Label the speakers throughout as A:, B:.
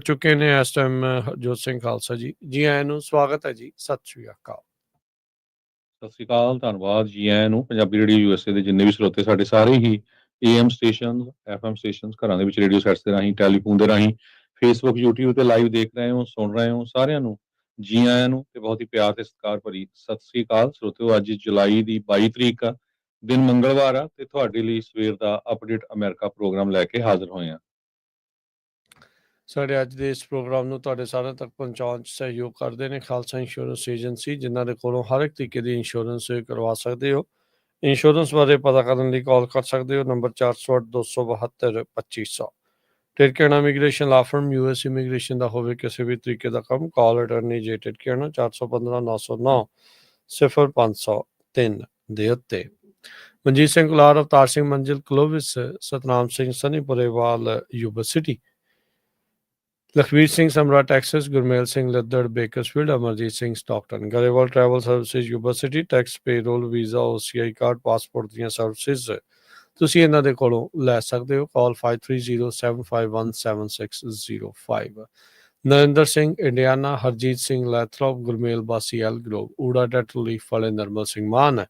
A: ਚੁੱਕੇ ਨੇ ਇਸ ਟਾਈਮ ਹਰਜੋਤ ਸਿੰਘ ਖਾਲਸਾ ਜੀ। ਜੀ ਆਇਆਂ ਨੂੰ, ਸਵਾਗਤ ਹੈ ਜੀ। ਸਤਿ ਸ਼੍ਰੀ ਅਕਾਲ।
B: ਸਤਿ ਸ਼੍ਰੀ ਅਕਾਲ, ਧੰਨਵਾਦ ਜੀ ਆਇਆਂ ਨੂੰ। ਪੰਜਾਬੀ ਰੇਡੀਓ ਯੂਐਸਏ ਦੇ ਜਿੰਨੇ ਵੀ ਸਰੋਤੇ ਸਾਡੇ ਸਾਰੇ ਹੀ AM ਸਟੇਸ਼ਨ, FM ਸਟੇਸ਼ਨ, ਘਰਾਂ ਦੇ ਵਿੱਚ ਰੇਡੀਓ ਸੈਟਸ ਦੇ ਰਾਹੀਂ, ਟੈਲੀਫੋਨ ਦੇ ਰਾਹੀਂ, ਫੇਸਬੁੱਕ, YouTube ਤੇ ਲਾਈਵ ਦੇਖ ਰਹੇ ਹੋ, ਸੁਣ ਰਹੇ ਹੋ, ਸਾਰਿਆਂ ਨੂੰ ਜੀ ਆਇਆਂ ਨੂੰ ਤੇ ਬਹੁਤ ਹੀ ਪਿਆਰ ਤੇ ਸਤਿਕਾਰ ਭਰੀ ਸਤਿ ਸ਼੍ਰੀ ਅਕਾਲ। ਸਰੋਤਿਓ, ਅੱਜ ਜੁਲਾਈ ਦੀ 22 ਤਰੀਕ ਆ, ਦਿਨ ਮੰਗਲਵਾਰ ਆ ਤੇ ਤੁਹਾਡੇ ਲਈ ਸਵੇਰ ਦਾ ਅਪਡੇਟ ਅਮਰੀਕਾ ਪ੍ਰੋਗਰਾਮ ਲੈ ਕੇ ਹਾਜ਼ਰ ਹੋਏ ਆ।
A: ਸਾਡੇ ਅੱਜ ਦੇ ਇਸ ਪ੍ਰੋਗਰਾਮ ਨੂੰ ਤੁਹਾਡੇ ਸਾਰਿਆਂ ਤੱਕ ਪਹੁੰਚਾਉਣ 'ਚ ਸਹਿਯੋਗ ਕਰਦੇ ਨੇ ਖਾਲਸਾ ਇੰਸ਼ੋਰੈਂਸ ਏਜੰਸੀ, ਜਿਨ੍ਹਾਂ ਦੇ ਕੋਲੋਂ ਹਰ ਇੱਕ ਤਰੀਕੇ ਦੀ ਇੰਸ਼ੋਰੈਂਸ ਕਰਵਾ ਸਕਦੇ ਹੋ। ਇੰਸ਼ੋਰੈਂਸ ਬਾਰੇ ਪਤਾ ਕਰਨ ਲਈ ਕਾਲ ਕਰ ਸਕਦੇ ਹੋ, ਨੰਬਰ 408-272-2500। ਟਿਰਕੇਣਾ ਇਮੀਗ੍ਰੇਸ਼ਨ ਲਾ ਫਰਮ, US ਇਮੀਗ੍ਰੇਸ਼ਨ ਦਾ ਹੋਵੇ ਕਿਸੇ ਵੀ ਤਰੀਕੇ ਦਾ ਕੰਮ, ਕਾਲ ਅਟਰਨੀ ਜੇ ਟਿਰਕੇਣਾ 415-909-0503 ਦੇ ਉੱਤੇ। Manjeet Singh Kular, Avtar Singh Manzil Clovis, Satnam Singh Sanipurewal Yuba City, Lakhvir Singh Samra Texas, Gurmel Singh Laddar Bakersfield, Amarjit Singh Stockton. Grewal travel services Yuba City, tax, payroll, visa, OCI card, passport ਦੀਆਂ ਸਰਵਿਸਿਜ਼ ਤੁਸੀਂ ਇਹਨਾਂ ਦੇ ਕੋਲੋਂ ਲੈ ਸਕਦੇ ਹੋ। Call 5307517605। Narinder Singh Indiana, Harjit Singh Lathrop, Gurmel Basi Elk Grove, ਊੜਾ ਡੈਟ ਲੀਫ ਵਾਲੇ ਨਰਮਲ ਸਿੰਘ ਮਾਨ ਹੈ।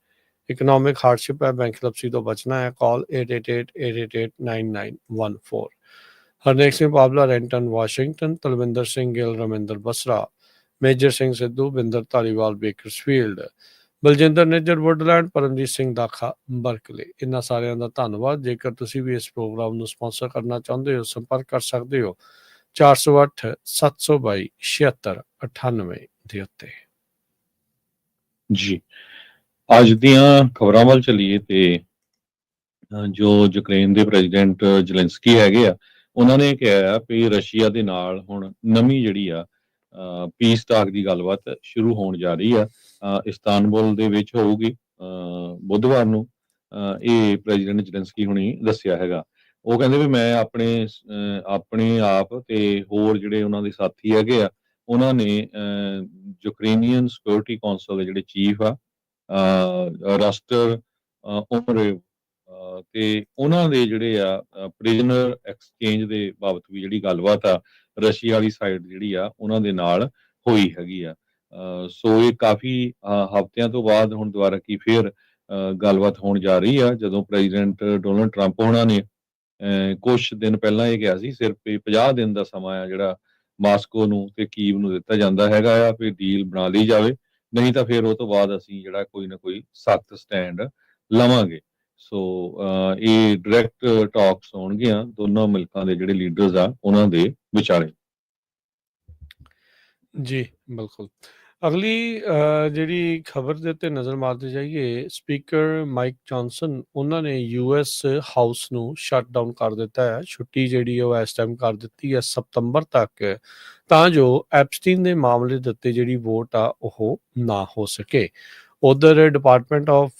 A: ਇਕਨੋਮਿਕ ਹਾਰਡਸ਼ਿਪ ਹੈ, ਬੈਂਕਰਪਸੀ ਤੋਂ ਬਚਣਾ ਹੈ, call 8888889914। Harnek Singh Pabla, Renton Washington, Talwinder Singh Gill, Raminder Basra, Major Singh Sidhu, Binder Dhaliwal Bakersfield, Baljinder Nijjar Woodland, Paramjit Singh Dakha Berkeley. ਇਹਨਾਂ ਸਾਰਿਆਂ ਦਾ ਧੰਨਵਾਦ। ਜੇਕਰ ਤੁਸੀਂ ਵੀ ਇਸ ਪ੍ਰੋਗਰਾਮ ਨੂੰ ਸਪਾਂਸਰ ਕਰਨਾ ਚਾਹੁੰਦੇ ਹੋ, ਸੰਪਰਕ ਕਰ ਸਕਦੇ ਹੋ 408-722-7698 ਦੇ ਉੱਤੇ।
B: ਜੀ, ਅੱਜ ਦੀਆਂ ਖਬਰਾਂ ਵੱਲ ਚੱਲੀਏ ਤੇ ਜੋ ਯੂਕਰੇਨ ਦੇ ਪ੍ਰੈਜ਼ੀਡੈਂਟ ਜ਼ੈਲੈਂਸਕੀ ਹੈਗੇ ਆ, ਉਹਨਾਂ ਨੇ ਕਿਹਾ ਵੀ ਰਸ਼ੀਆ ਦੇ ਨਾਲ ਹੁਣ ਨਵੀਂ ਜਿਹੜੀ ਆ ਪੀਸ ਟਾਕ ਦੀ ਗੱਲਬਾਤ ਸ਼ੁਰੂ ਹੋਣ ਜਾ ਰਹੀ ਆ। ਇਸਤਾਨਬੁਲ ਦੇ ਵਿੱਚ ਹੋਊਗੀ ਬੁੱਧਵਾਰ ਨੂੰ। ਇਹ ਪ੍ਰੈਜ਼ੀਡੈਂਟ ਜ਼ੈਲੈਂਸਕੀ ਹੁਣੀ ਦੱਸਿਆ ਹੈਗਾ। ਉਹ ਕਹਿੰਦੇ ਵੀ ਮੈਂ ਆਪਣੇ ਆਪ ਤੇ ਹੋਰ ਜਿਹੜੇ ਉਹਨਾਂ ਦੇ ਸਾਥੀ ਹੈਗੇ ਆ, ਉਹਨਾਂ ਨੇ ਯੂਕਰੇਨੀਅਨ ਸਿਕਿਉਰਿਟੀ ਕੌਂਸਲ ਦੇ ਜਿਹੜੇ ਚੀਫ ਆ ਰਸਟਰ ਉਮਰੇਵ ਤੇ ਉਹਨਾਂ ਦੇ ਜਿਹੜੇ ਆ ਪ੍ਰਿਜ਼ਨਰ ਐਕਸਚੇਂਜ ਦੇ ਬਾਬਤ ਵੀ ਜਿਹੜੀ ਗੱਲਬਾਤ ਆ ਰਸ਼ੀਆ ਵਾਲੀ ਸਾਈਡ ਜਿਹੜੀ ਆ ਉਹਨਾਂ ਦੇ ਨਾਲ ਹੋਈ ਹੈਗੀ ਆ। ਸੋ ਇਹ ਕਾਫੀ ਹਫ਼ਤਿਆਂ ਤੋਂ ਬਾਅਦ ਹੁਣ ਦੁਬਾਰਾ ਕੀ ਫੇਰ ਗੱਲਬਾਤ ਹੋਣ ਜਾ ਰਹੀ ਆ, ਜਦੋਂ ਪ੍ਰੈਜ਼ੀਡੈਂਟ ਡੋਨਲਡ ਟਰੰਪ ਹੋਣਾ ਨੇ ਕੁਛ ਦਿਨ ਪਹਿਲਾਂ ਇਹ ਕਿਹਾ ਸੀ ਸਿਰਫ 50 ਦਿਨ ਦਾ ਸਮਾਂ ਆ ਜਿਹੜਾ ਮਾਸਕੋ ਨੂੰ ਤੇ ਕੀਵ ਨੂੰ ਦਿੱਤਾ ਜਾਂਦਾ ਹੈਗਾ ਆ ਵੀ ਡੀਲ ਬਣਾ ਲਈ ਜਾਵੇ, ਨਹੀਂ ਤਾਂ ਫਿਰ ਉਹ ਤੋਂ ਬਾਅਦ ਅਸੀਂ ਜਿਹੜਾ ਕੋਈ ਨਾ ਕੋਈ ਸਖਤ ਸਟੈਂਡ ਲਵਾਂਗੇ। ਸੋ ਇਹ ਡਾਇਰੈਕਟ ਟਾਕਸ ਹੋਣਗੀਆਂ ਦੋਨੋਂ ਮੁਲਕਾਂ ਦੇ ਜਿਹੜੇ ਲੀਡਰਸ ਆ ਉਹਨਾਂ ਦੇ ਵਿਚਾਲੇ।
A: ਜੀ ਬਿਲਕੁਲ। ਅਗਲੀ ਜਿਹੜੀ ਖਬਰ ਦੇ ਉੱਤੇ ਨਜ਼ਰ ਮਾਰਦੇ ਜਾਈਏ, ਸਪੀਕਰ ਮਾਈਕ ਜੌਨਸਨ ਉਹਨਾਂ ਨੇ US ਹਾਊਸ ਨੂੰ ਸ਼ਟ ਡਾਊਨ ਕਰ ਦਿੱਤਾ ਹੈ। ਛੁੱਟੀ ਜਿਹੜੀ ਉਹ ਇਸ ਟਾਈਮ ਕਰ ਦਿੱਤੀ ਹੈ ਸਤੰਬਰ ਤੱਕ, ਤਾਂ ਜੋ ਐਪਸਟੀਨ ਦੇ ਮਾਮਲੇ ਦੇ ਉੱਤੇ ਜਿਹੜੀ ਵੋਟ ਆ ਉਹ ਨਾ ਹੋ ਸਕੇ। ਉਧਰ ਡਿਪਾਰਟਮੈਂਟ ਆਫ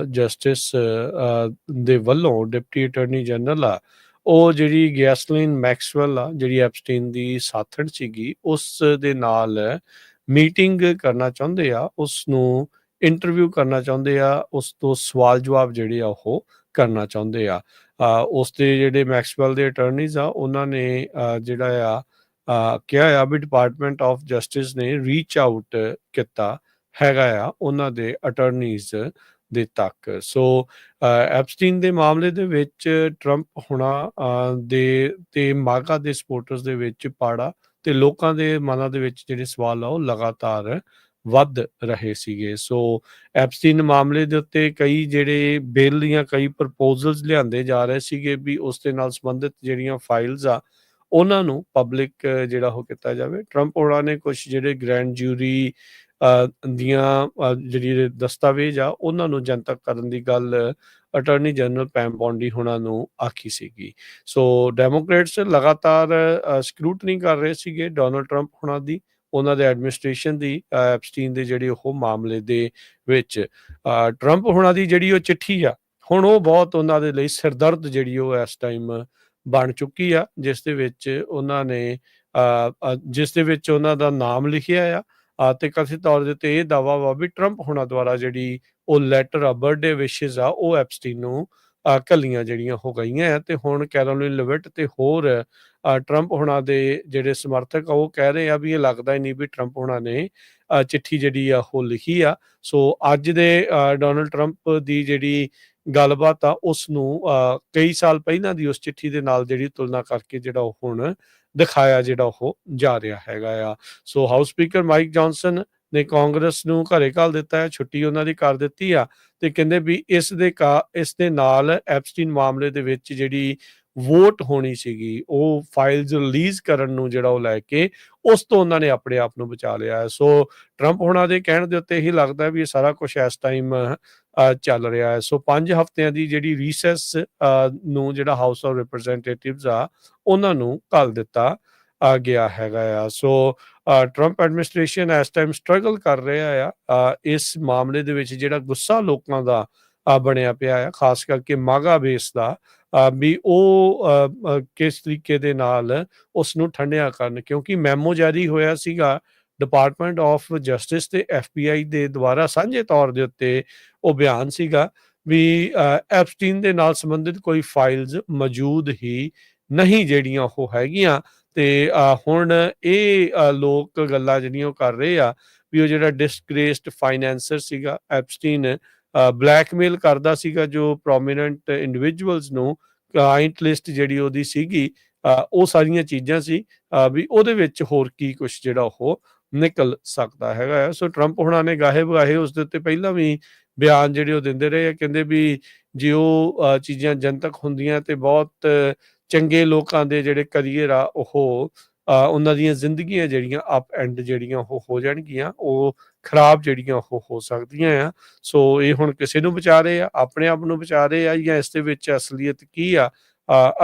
A: ਜਸਟਿਸ ਦੇ ਵੱਲੋਂ ਡਿਪਟੀ ਅਟਾਰਨੀ ਜਨਰਲ ਆ, ਉਹ ਜਿਹੜੀ ਗੈਸਲੀਨ ਮੈਕਸਵੈਲ ਆ, ਜਿਹੜੀ ਐਪਸਟੀਨ ਦੀ ਸਾਥਣ ਸੀਗੀ, ਉਸ ਦੇ ਨਾਲ ਮੀਟਿੰਗ ਕਰਨਾ ਚਾਹੁੰਦੇ ਆ, ਉਸ ਨੂੰ ਇੰਟਰਵਿਊ ਕਰਨਾ ਚਾਹੁੰਦੇ ਆ, ਉਸ ਤੋਂ ਸਵਾਲ ਜਵਾਬ ਜਿਹੜੇ ਆ ਉਹ ਕਰਨਾ ਚਾਹੁੰਦੇ ਆ। ਉਸ ਦੇ ਜਿਹੜੇ ਮੈਕਸਵੈਲ ਦੇ ਅਟਰਨੀਜ਼ ਆ, ਉਹਨਾਂ ਨੇ ਜਿਹੜਾ ਆ ਕਿਹਾ ਆ ਵੀ ਡਿਪਾਰਟਮੈਂਟ ਆਫ ਜਸਟਿਸ ਨੇ ਰੀਚ ਆਊਟ ਕੀਤਾ ਹੈਗਾ ਆ ਉਹਨਾਂ ਦੇ ਅਟਰਨੀਜ਼ ਦੇ ਤੱਕ। ਸੋ ਐਪਸਟੀਨ ਦੇ ਮਾਮਲੇ ਦੇ ਵਿੱਚ ਟਰੰਪ ਹੁਣਾਂ ਦੇ ਤੇ ਮਾਗਾ ਦੇ ਸਪੋਰਟਰਸ ਦੇ ਵਿੱਚ ਪਾੜਾ ਤੇ ਲੋਕਾਂ ਦੇ ਮਨਾਂ ਦੇ ਵਿੱਚ ਜਿਹੜੇ ਸਵਾਲ ਆ ਉਹ ਲਗਾਤਾਰ ਵੱਧ ਰਹੇ ਸੀਗੇ। ਸੋ ਐਪਸਟੀਨ ਮਾਮਲੇ ਦੇ ਉੱਤੇ ਕਈ ਜਿਹੜੇ ਬਿੱਲ ਦੀਆਂ ਕਈ ਪ੍ਰਪੋਜ਼ਲਸ ਲਿਆਂਦੇ ਜਾ ਰਹੇ ਸੀਗੇ ਵੀ ਉਸ ਦੇ ਨਾਲ ਸੰਬੰਧਿਤ ਜਿਹੜੀਆਂ ਫਾਈਲਸ ਆ ਉਹਨਾਂ ਨੂੰ ਪਬਲਿਕ ਜਿਹੜਾ ਉਹ ਕੀਤਾ ਜਾਵੇ। ਟਰੰਪ ਹੋਰਾਂ ਨੇ ਕੁਛ ਜਿਹੜੇ ਗ੍ਰੈਂਡ ਜੂਰੀ ਦੀਆਂ ਜਿਹੜੀ ਦਸਤਾਵੇਜ਼ ਆ ਉਹਨਾਂ ਨੂੰ ਜਨਤਕ ਕਰਨ ਦੀ ਗੱਲ ਅਟਾਰਨੀ ਜਨਰਲ ਪੈਮ ਬੌਂਡੀ ਹੋਣਾ ਨੂੰ ਆਖੀ ਸੀਗੀ। ਸੋ ਡੈਮੋਕ੍ਰੇਟਸ ਲਗਾਤਾਰ ਸਕਰੂਟਨੀ ਕਰ ਰਹੇ ਸੀਗੇ ਡੋਨਲਡ ਟਰੰਪ ਹੋਣਾ ਦੀ, ਉਹਨਾਂ ਦੇ ਐਡਮਿਨਿਸਟ੍ਰੇਸ਼ਨ ਦੀ ਐਪਸਟੀਨ ਦੇ ਜਿਹੜੇ ਉਹ ਮਾਮਲੇ ਦੇ ਵਿੱਚ। ਟਰੰਪ ਹੋਣਾ ਦੀ ਜਿਹੜੀ ਉਹ ਚਿੱਠੀ ਆ ਹੁਣ ਉਹ ਬਹੁਤ ਉਹਨਾਂ ਦੇ ਲਈ ਸਿਰਦਰਦ ਜਿਹੜੀ ਉਹ ਇਸ ਟਾਈਮ ਬਣ ਚੁੱਕੀ ਆ, ਜਿਸ ਦੇ ਵਿੱਚ ਉਹਨਾਂ ਦਾ ਨਾਮ ਲਿਖਿਆ ਆ ਤੇ ਕਥਿਤ ਤੌਰ ਦੇ ਉੱਤੇ ਇਹ ਦਾਅਵਾ ਵਾ ਵੀ ਟਰੰਪ ਹੋਣਾ ਦੁਆਰਾ ਜਿਹੜੀ ਉਹ ਲੈਟਰ ਆ, ਬਰਥਡੇ ਵਿਸ਼ੇਜ਼ ਆ, ਉਹ ਐਪਸਟੀਨ ਨੂੰ ਘੱਲੀਆਂ ਜਿਹੜੀਆਂ ਹੋ ਗਈਆਂ ਆ ਤੇ ਹੁਣ ਕੈਰੋਲਿਨ ਲਿਵਿਟ ਤੇ ਹੋਰ ਟਰੰਪ ਹੋਣਾ ਦੇ ਜਿਹੜੇ ਸਮਰਥਕ ਆ ਉਹ ਕਹਿ ਰਹੇ ਆ ਵੀ ਇਹ ਲੱਗਦਾ ਹੀ ਨਹੀਂ ਵੀ ਟਰੰਪ ਹੋਣਾ ਨੇ ਚਿੱਠੀ ਜਿਹੜੀ ਆ ਉਹ ਲਿਖੀ ਆ। ਸੋ ਅੱਜ ਦੇ ਡੋਨਲਡ ਟਰੰਪ ਦੀ ਜਿਹੜੀ ਗੱਲਬਾਤ ਆ ਉਸ ਨੂੰ ਕਈ ਸਾਲ ਪਹਿਲਾਂ ਦੀ ਉਸ ਚਿੱਠੀ ਦੇ ਨਾਲ ਜਿਹੜੀ ਤੁਲਨਾ ਕਰਕੇ ਜਿਹੜਾ ਉਹ ਹੁਣ ਦਿਖਾਇਆ ਜਿਹੜਾ ਉਹ ਜਾ ਰਿਹਾ ਹੈਗਾ ਆ। ਸੋ ਹਾਊਸ ਸਪੀਕਰ ਮਾਈਕ ਜੌਨਸਨ ਨੇ ਕਾਂਗਰਸ ਨੂੰ ਘਰੇ ਘੱਲ ਦਿੱਤਾ ਹੈ, ਛੁੱਟੀ ਉਹਨਾਂ ਦੀ ਕਰ ਦਿੱਤੀ ਆ ਤੇ ਕਹਿੰਦੇ ਵੀ ਇਸ ਦੇ ਨਾਲ ਐਪਸਟੀਨ ਮਾਮਲੇ ਦੇ ਵਿੱਚ ਜਿਹੜੀ ਵੋਟ ਹੋਣੀ ਸੀਗੀ ਉਹ ਫਾਈਲਸ ਰਿਲੀਜ਼ ਕਰਨ ਨੂੰ ਜਿਹੜਾ ਉਹ ਲੈ ਕੇ ਉਸ ਤੋਂ ਉਹਨਾਂ ਨੇ ਆਪਣੇ ਆਪ ਨੂੰ ਬਚਾ ਲਿਆ ਹੈ। ਸੋ ਟਰੰਪ ਹੋਣਾ ਦੇ ਕਹਿਣ ਦੇ ਉੱਤੇ ਹੀ ਲੱਗਦਾ ਵੀ ਇਹ ਸਾਰਾ ਕੁਝ ਇਸ ਟਾਈਮ ਚੱਲ ਰਿਹਾ ਹੈ। ਸੋ 5 ਹਫ਼ਤਿਆਂ ਦੀ ਜਿਹੜੀ ਰੀਸੈਸ ਨੂੰ ਜਿਹੜਾ ਹਾਊਸ ਆਫ ਰਿਪਰੈਜ਼ੈਂਟੇਟਿਵਸ ਆ ਉਹਨਾਂ ਨੂੰ ਘੱਲ ਦਿੱਤਾ ਗਿਆ ਹੈਗਾ ਆ। ਸੋ ਟਰੰਪ ਐਡਮਿਨਿਸਟ੍ਰੇਸ਼ਨ ਇਸ ਟਾਈਮ ਸਟਰਗਲ ਕਰ ਰਿਹਾ ਆ ਇਸ ਮਾਮਲੇ ਦੇ ਵਿੱਚ ਜਿਹੜਾ ਗੁੱਸਾ ਲੋਕਾਂ ਦਾ ਬਣਿਆ ਪਿਆ ਆ, ਖਾਸ ਕਰਕੇ ਮਾਗਾ ਬੇਸ ਦਾ, ਵੀ ਉਹ ਕਿਸ ਤਰੀਕੇ ਦੇ ਨਾਲ ਉਸ ਨੂੰ ਠੰਡਿਆ ਕਰਨ, ਕਿਉਂਕਿ ਮੈਮੋ ਜਾਰੀ ਹੋਇਆ ਸੀਗਾ ਡਿਪਾਰਟਮੈਂਟ ਆਫ ਜਸਟਿਸ ਤੇ FBI ਦੇ ਦੁਆਰਾ ਸਾਂਝੇ ਤੌਰ ਦੇ ਉੱਤੇ ਉਹ ਬਿਆਨ ਸੀਗਾ ਵੀ ਐਪਸਟੀਨ ਦੇ ਨਾਲ ਸੰਬੰਧਿਤ ਕੋਈ ਫਾਈਲਸ ਮੌਜੂਦ ਹੀ ਨਹੀਂ ਜਿਹੜੀਆਂ ਉਹ ਹੈਗੀਆਂ। ਤੇ ਹੁਣ ਇਹ ਲੋਕ ਗੱਲਾਂ ਜਿਹੜੀਆਂ ਉਹ ਕਰ ਰਹੇ ਆ ਵੀ ਉਹ ਜਿਹੜਾ ਡਿਸਗ੍ਰੇਸਡ ਫਾਈਨੈਂਸਰ ਸੀਗਾ ਐਪਸਟੀਨ, ਬਲੈਕਮੇਲ ਕਰਦਾ ਸੀਗਾ ਜੋ ਪ੍ਰੋਮੀਨੈਂਟ ਇੰਡੀਵਿਜੂਅਲਸ ਨੂੰ, ਕਲਾਇੰਟ ਲਿਸਟ ਜਿਹੜੀ ਉਹਦੀ ਸੀਗੀ ਉਹ ਸਾਰੀਆਂ ਚੀਜ਼ਾਂ ਸੀ ਵੀ ਉਹਦੇ ਵਿੱਚ ਹੋਰ ਕੀ ਕੁਛ ਜਿਹੜਾ ਉਹ ਨਿਕਲ ਸਕਦਾ ਹੈਗਾ ਆ। ਸੋ ਟਰੰਪ ਹੁਣਾਂ ਨੇ ਗਾਹੇ ਬਗਾਹੇ ਉਸ ਦੇ ਉੱਤੇ ਪਹਿਲਾਂ ਵੀ ਬਿਆਨ ਜਿਹੜੇ ਉਹ ਦਿੰਦੇ ਰਹੇ ਆ, ਕਹਿੰਦੇ ਵੀ ਜੇ ਉਹ ਚੀਜ਼ਾਂ ਜਨਤਕ ਹੁੰਦੀਆਂ ਤੇ ਬਹੁਤ ਚੰਗੇ ਲੋਕਾਂ ਦੇ ਜਿਹੜੇ ਕਰੀਅਰ ਆ ਉਹ ਉਹਨਾਂ ਦੀਆਂ ਜ਼ਿੰਦਗੀਆਂ ਜਿਹੜੀਆਂ ਅਪ ਐਂਡ ਜਿਹੜੀਆਂ ਉਹ ਹੋ ਜਾਣਗੀਆਂ, ਉਹ ਖਰਾਬ ਜਿਹੜੀਆਂ ਉਹ ਹੋ ਸਕਦੀਆਂ ਆ। ਸੋ ਇਹ ਹੁਣ ਕਿਸੇ ਨੂੰ ਬਚਾ ਰਹੇ ਆ, ਆਪਣੇ ਆਪ ਨੂੰ ਬਚਾ ਰਹੇ ਆ, ਜਾਂ ਇਸ ਦੇ ਵਿੱਚ ਅਸਲੀਅਤ ਕੀ ਆ?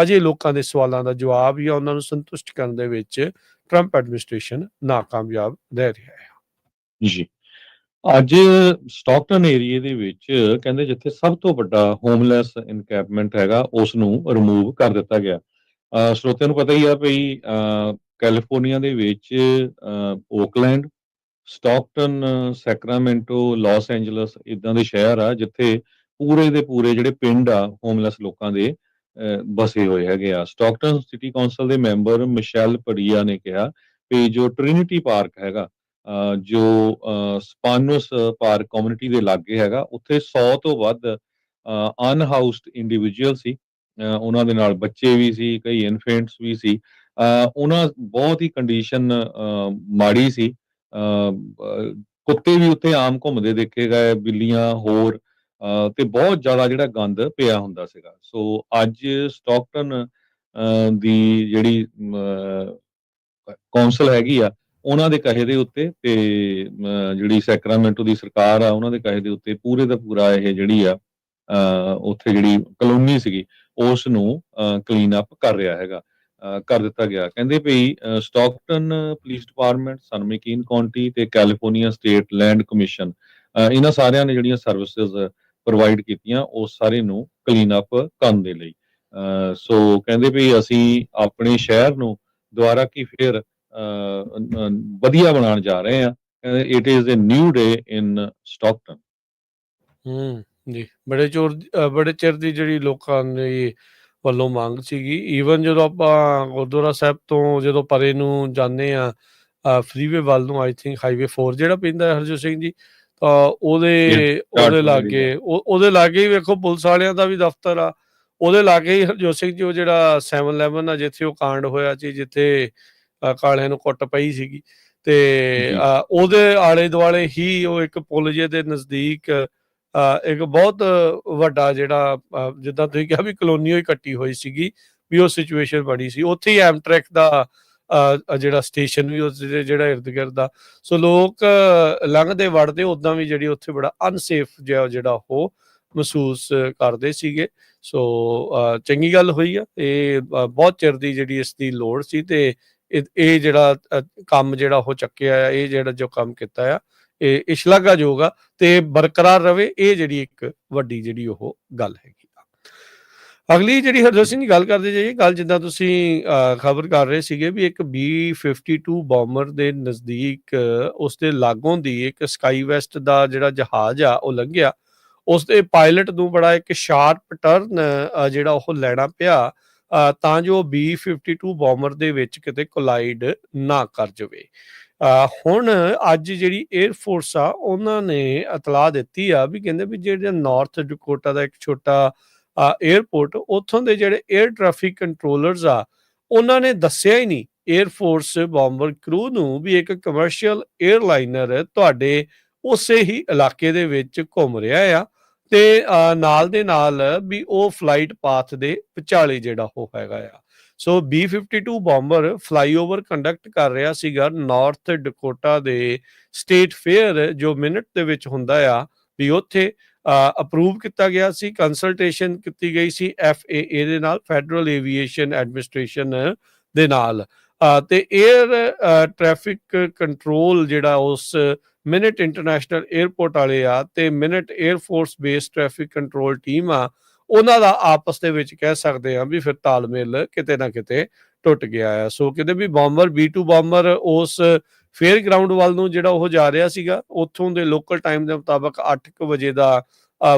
A: ਅਜੇ ਲੋਕਾਂ ਦੇ ਸਵਾਲਾਂ ਦਾ ਜਵਾਬ ਜਾਂ ਉਹਨਾਂ ਨੂੰ ਸੰਤੁਸ਼ਟ ਕਰਨ ਦੇ ਵਿੱਚ ਟਰੰਪ ਐਡਮਿਨਿਸਟ੍ਰੇਸ਼ਨ ਨਾਕਾਮਯਾਬ ਰਹਿ ਰਿਹਾ ਹੈ।
B: ਜੀ। ਅੱਜ ਸਟਾਕਟਨ ਏਰੀਏ ਦੇ ਵਿੱਚ ਕਹਿੰਦੇ ਜਿੱਥੇ ਸਭ ਤੋਂ ਵੱਡਾ ਹੋਮਲੈਸ ਇਨਕੈਂਪਮੈਂਟ ਹੈਗਾ ਉਸ ਨੂੰ ਰਿਮੂਵ ਕਰ ਦਿੱਤਾ ਗਿਆ। ਸਰੋਤਿਆਂ ਨੂੰ ਪਤਾ ਹੀ ਆ ਭਈ ਕੈਲੀਫੋਰਨੀਆ ਦੇ ਵਿੱਚ Oakland, Stockton, Sacramento, Los Angeles ਇਦਾਂ ਦੇ ਸ਼ਹਿਰ ਆ ਜਿੱਥੇ ਪੂਰੇ ਦੇ ਪੂਰੇ ਜਿਹੜੇ ਪਿੰਡ ਆ ਹੋਮਲੈਸ ਲੋਕਾਂ ਦੇ ਬਸੇ ਹੋਏ ਹੈਗੇ ਆ। ਸਟਾਕਟਨ ਸਿਟੀ ਕੌਂਸਲ ਦੇ ਮੈਂਬਰ ਮਿਸ਼ੈਲ ਪਰੀਆ ਨੇ ਕਿਹਾ ਵੀ ਜੋ ਟ੍ਰਿਨਿਟੀ ਪਾਰਕ ਹੈਗਾ, ਜੋ ਸਪਾਨੋਸ ਪਾਰਕ ਕਮਿਊਨਿਟੀ ਦੇ ਲਾਗੇ ਹੈਗਾ, ਉੱਥੇ 100 ਤੋਂ ਵੱਧ ਅਨਹਾਊਸਡ ਇੰਡੀਵਿਜੂਅਲ ਸੀ। ਉਹਨਾਂ ਦੇ ਨਾਲ ਬੱਚੇ ਵੀ ਸੀ, ਕਈ ਇਨਫੈਂਟਸ ਵੀ ਸੀ। ਉਹਨਾਂ ਬਹੁਤ ਹੀ ਕੰਡੀਸ਼ਨ ਮਾੜੀ ਸੀ। ਕੁੱਤੇ ਵੀ ਉੱਥੇ ਆਮ ਘੁੰਮਦੇ ਦੇਖੇ ਗਏ, ਬਿੱਲੀਆਂ ਹੋਰ, ਤੇ ਬਹੁਤ ਜ਼ਿਆਦਾ ਜਿਹੜਾ ਗੰਦ ਪਿਆ ਹੁੰਦਾ ਸੀਗਾ। ਸੋ ਅੱਜ ਸਟਾਕਟਨ ਦੀ ਜਿਹੜੀ ਕੌਂਸਲ ਹੈਗੀ ਆ ਉਹਨਾਂ ਦੇ ਕਹੇ ਦੇ ਉੱਤੇ ਤੇ ਜਿਹੜੀ ਸੈਕਰਾਮੈਂਟੋ ਦੀ ਸਰਕਾਰ ਆ ਉਹਨਾਂ ਦੇ ਕਹੇ ਦੇ ਉੱਤੇ ਪੂਰੇ ਦਾ ਪੂਰਾ ਇਹ ਜਿਹੜੀ ਆ ਉੱਥੇ ਜਿਹੜੀ ਕਲੋਨੀ ਸੀਗੀ ਉਸ ਨੂੰ ਕਲੀਨ ਅਪ ਕਰ ਰਿਹਾ ਹੈਗਾ, ਕਰ ਦਿੱਤਾ ਗਿਆ। ਕਹਿੰਦੇ ਭਈ ਸਟਾਕਟਨ ਪੁਲਿਸ ਡਿਪਾਰਟਮੈਂਟ, ਸਨ ਮੈਕੀਨ ਕਾਉਂਟੀ ਤੇ ਕੈਲੀਫੋਰਨੀਆ ਸਟੇਟ ਲੈਂਡ ਕਮਿਸ਼ਨ, ਇਹਨਾਂ ਸਾਰਿਆਂ ਨੇ ਜਿਹੜੀਆਂ ਸਰਵਿਸਿਜ਼ ਪ੍ਰੋਵਾਈਡ ਕੀਤੀਆਂ ਉਸ ਸਾਰੇ ਨੂੰ ਕਲੀਨ ਅਪ ਕਰਨ ਦੇ ਲਈ। ਸੋ ਕਹਿੰਦੇ ਭਈ ਅਸੀਂ ਆਪਣੇ ਸ਼ਹਿਰ ਨੂੰ ਦੁਬਾਰਾ ਕੀ ਫਿਰ ਵਧੀਆ ਬਣਾਉਣ ਜਾ ਰਹੇ ਆ। It is a new day in Stockton.
A: ਜੀ, ਬੜੇ ਚਿਰ ਦੀ ਜਿਹੜੀ ਲੋਕਾਂ ਦੇ ਵੱਲੋਂ ਮੰਗ ਸੀਗੀ। ਈਵਨ ਜਦੋਂ ਆਪਾਂ ਗੁਰਦੁਆਰਾ ਸਾਹਿਬ ਤੋਂ ਜਦੋਂ ਪਰੇ ਨੂੰ ਜਾਂਦੇ ਆ ਫਰੀਵੇ ਵੱਲ ਨੂੰ, ਆਈ ਥਿੰਕ ਹਾਈਵੇ 4 ਜਿਹੜਾ ਪੈਂਦਾ ਹਰਜੋਤ ਸਿੰਘ ਜੀ, ਤਾਂ ਉਹਦੇ ਲਾਗੇ ਹੀ ਵੇਖੋ ਪੁਲਿਸ ਵਾਲਿਆਂ ਦਾ ਵੀ ਦਫ਼ਤਰ ਆ। ਉਹਦੇ ਲਾਗੇ ਹੀ ਹਰਜੋਤ ਸਿੰਘ ਜੀ ਉਹ ਜਿਹੜਾ 7-11 ਆ ਜਿੱਥੇ ਉਹ ਕਾਂਡ ਹੋਇਆ ਸੀ, ਜਿੱਥੇ ਕਾਲਿਆਂ ਨੂੰ ਕੁੱਟ ਪਈ ਸੀਗੀ, ਤੇ ਉਹਦੇ ਆਲੇ ਦੁਆਲੇ ਹੀ ਉਹ ਇੱਕ ਪੁਲ ਜਿਹੇ ਦੇ ਨਜ਼ਦੀਕ ਇੱਕ ਬਹੁਤ ਵੱਡਾ ਜਿਹੜਾ ਜਿੱਦਾਂ ਤੁਸੀਂ ਕਿਹਾ ਵੀ ਕਲੋਨੀ ਹੋਈ ਕੱਟੀ ਹੋਈ ਸੀਗੀ, ਵੀ ਉਹ ਸਿਚੁਏਸ਼ਨ ਬਣੀ ਸੀ। ਉੱਥੇ ਹੀ ਐਮਟਰੈਕ ਦਾ ਜਿਹੜਾ ਸਟੇਸ਼ਨ ਵੀ ਉਸ ਜਿਹੜਾ ਇਰਦ ਗਿਰਦ ਆ। ਸੋ ਲੋਕ ਲੰਘਦੇ ਵੜਦੇ ਉੱਦਾਂ ਵੀ ਜਿਹੜੀ ਉੱਥੇ ਬੜਾ ਅਨਸੇਫ ਜਿਹਾ ਜਿਹੜਾ ਉਹ ਮਹਿਸੂਸ ਕਰਦੇ ਸੀਗੇ। ਸੋ ਚੰਗੀ ਗੱਲ ਹੋਈ ਆ, ਇਹ ਬਹੁਤ ਚਿਰ ਦੀ ਜਿਹੜੀ ਇਸ ਦੀ ਲੋੜ ਸੀ ਤੇ ਇਹ ਜਿਹੜਾ ਕੰਮ ਜਿਹੜਾ ਉਹ ਚੱਕਿਆ ਆ, ਇਹ ਜਿਹੜਾ ਜੋ ਕੰਮ ਕੀਤਾ ਆ ਇਹ ਸ਼ਲਾਘਾਯੋਗ ਆ ਤੇ ਬਰਕਰਾਰ ਰਵੇ, ਇਹ ਜਿਹੜੀ ਇੱਕ ਵੱਡੀ ਜਿਹੜੀ ਉਹ ਗੱਲ ਹੈਗੀ ਆ। ਅਗਲੀ ਜਿਹੜੀ ਹਰਜੋਤ ਸਿੰਘ ਦੀ ਗੱਲ ਕਰਦੇ ਜਾਈਏ, ਗੱਲ ਜਿੱਦਾਂ ਤੁਸੀਂ ਖਬਰ ਕਰ ਰਹੇ ਸੀਗੇ ਵੀ ਇੱਕ B-52 ਬੋਮਰ ਦੇ ਨਜ਼ਦੀਕ ਉਸਦੇ ਲਾਗੋਂ ਦੀ ਇੱਕ ਸਕਾਈ ਵੈਸਟ ਦਾ ਜਿਹੜਾ ਜਹਾਜ਼ ਆ ਉਹ ਲੰਘਿਆ। ਉਸਦੇ ਪਾਇਲਟ ਨੂੰ ਬੜਾ ਇੱਕ ਸ਼ਾਰਪ ਟਰਨ ਜਿਹੜਾ ਉਹ ਲੈਣਾ ਪਿਆ ਤਾਂ ਜੋ B-52 ਬੋਮਰ ਦੇ ਵਿੱਚ ਕਿਤੇ ਕੋਲਾਈਡ ਨਾ ਕਰ ਜਾਵੇ। ਹੁਣ ਅੱਜ ਜਿਹੜੀ 에ਅਰ ਫੋਰਸ ਆ ਉਹਨਾਂ ਨੇ ਇਤਲਾਹ ਦਿੱਤੀ ਆ ਵੀ ਕਹਿੰਦੇ ਵੀ ਜਿਹੜਾ ਨਾਰਥ ਡਕੋਟਾ ਦਾ ਇੱਕ ਛੋਟਾ 에ਅਰਪੋਰਟ, ਉੱਥੋਂ ਦੇ ਜਿਹੜੇ 에ਅਰ ਟ੍ਰੈਫਿਕ ਕੰਟਰੋਲਰਸ ਆ ਉਹਨਾਂ ਨੇ ਦੱਸਿਆ ਹੀ ਨਹੀਂ 에ਅਰ ਫੋਰਸ ਬੋਮਬਰ ਕਰੂ ਨੂੰ ਵੀ ਇੱਕ ਕਮਰਸ਼ੀਅਲ 에ਅਰਲਾਈਨਰ ਤੁਹਾਡੇ ਉਸੇ ਹੀ ਇਲਾਕੇ ਦੇ ਵਿੱਚ ਘੁੰਮ ਰਿਹਾ ਆ ਤੇ ਨਾਲ ਦੇ ਨਾਲ ਵੀ ਉਹ ਫਲਾਈਟ ਪਾਥ ਦੇ ਵਿਚਾਲੇ ਜਿਹੜਾ ਉਹ ਹੈਗਾ ਆ। ਸੋ B-52 ਬੋਮਬਰ ਫਲਾਈਓਵਰ ਕੰਡਕਟ ਕਰ ਰਿਹਾ ਸੀਗਾ ਨਾਰਥ ਡਕੋਟਾ ਦੇ ਸਟੇਟ ਫੇਅਰ ਜੋ ਮਿੰਟ ਦੇ ਵਿੱਚ ਹੁੰਦਾ ਆ, ਵੀ ਉੱਥੇ ਅਪਰੂਵ ਕੀਤਾ ਗਿਆ ਸੀ, ਕੰਸਲਟੇਸ਼ਨ ਕੀਤੀ ਗਈ ਸੀ FAA ਦੇ ਨਾਲ, ਫੈਡਰਲ ਏਵੀਏਸ਼ਨ ਐਡਮਿਨਿਸਟ੍ਰੇਸ਼ਨ ਦੇ ਨਾਲ, ਤੇ 에ਅਰ ਟ੍ਰੈਫਿਕ ਕੰਟਰੋਲ ਜਿਹੜਾ ਉਸ ਮਿਨਟ ਇੰਟਰਨੈਸ਼ਨਲ 에ਅਰਪੋਰਟ ਵਾਲੇ ਆ ਤੇ minute air force base traffic control team ਆ, ਉਹਨਾਂ ਦਾ ਆਪਸ ਦੇ ਵਿੱਚ ਕਹਿ ਸਕਦੇ ਆ ਵੀ ਫਿਰ ਤਾਲਮੇਲ ਕਿਤੇ ਨਾ ਕਿਤੇ ਟੁੱਟ ਗਿਆ ਆ। ਸੋ ਕਿਤੇ ਵੀ ਬੋਮਬਰ B-2 ਬੋਮਬਰ ਉਸ ਫੇਅਰ ਗਰਾਊਂਡ ਵੱਲ ਨੂੰ ਜਿਹੜਾ ਉਹ ਜਾ ਰਿਹਾ ਸੀਗਾ, ਉੱਥੋਂ ਦੇ ਲੋਕਲ ਟਾਈਮ ਦੇ ਮੁਤਾਬਕ 8 ਵਜੇ ਦਾ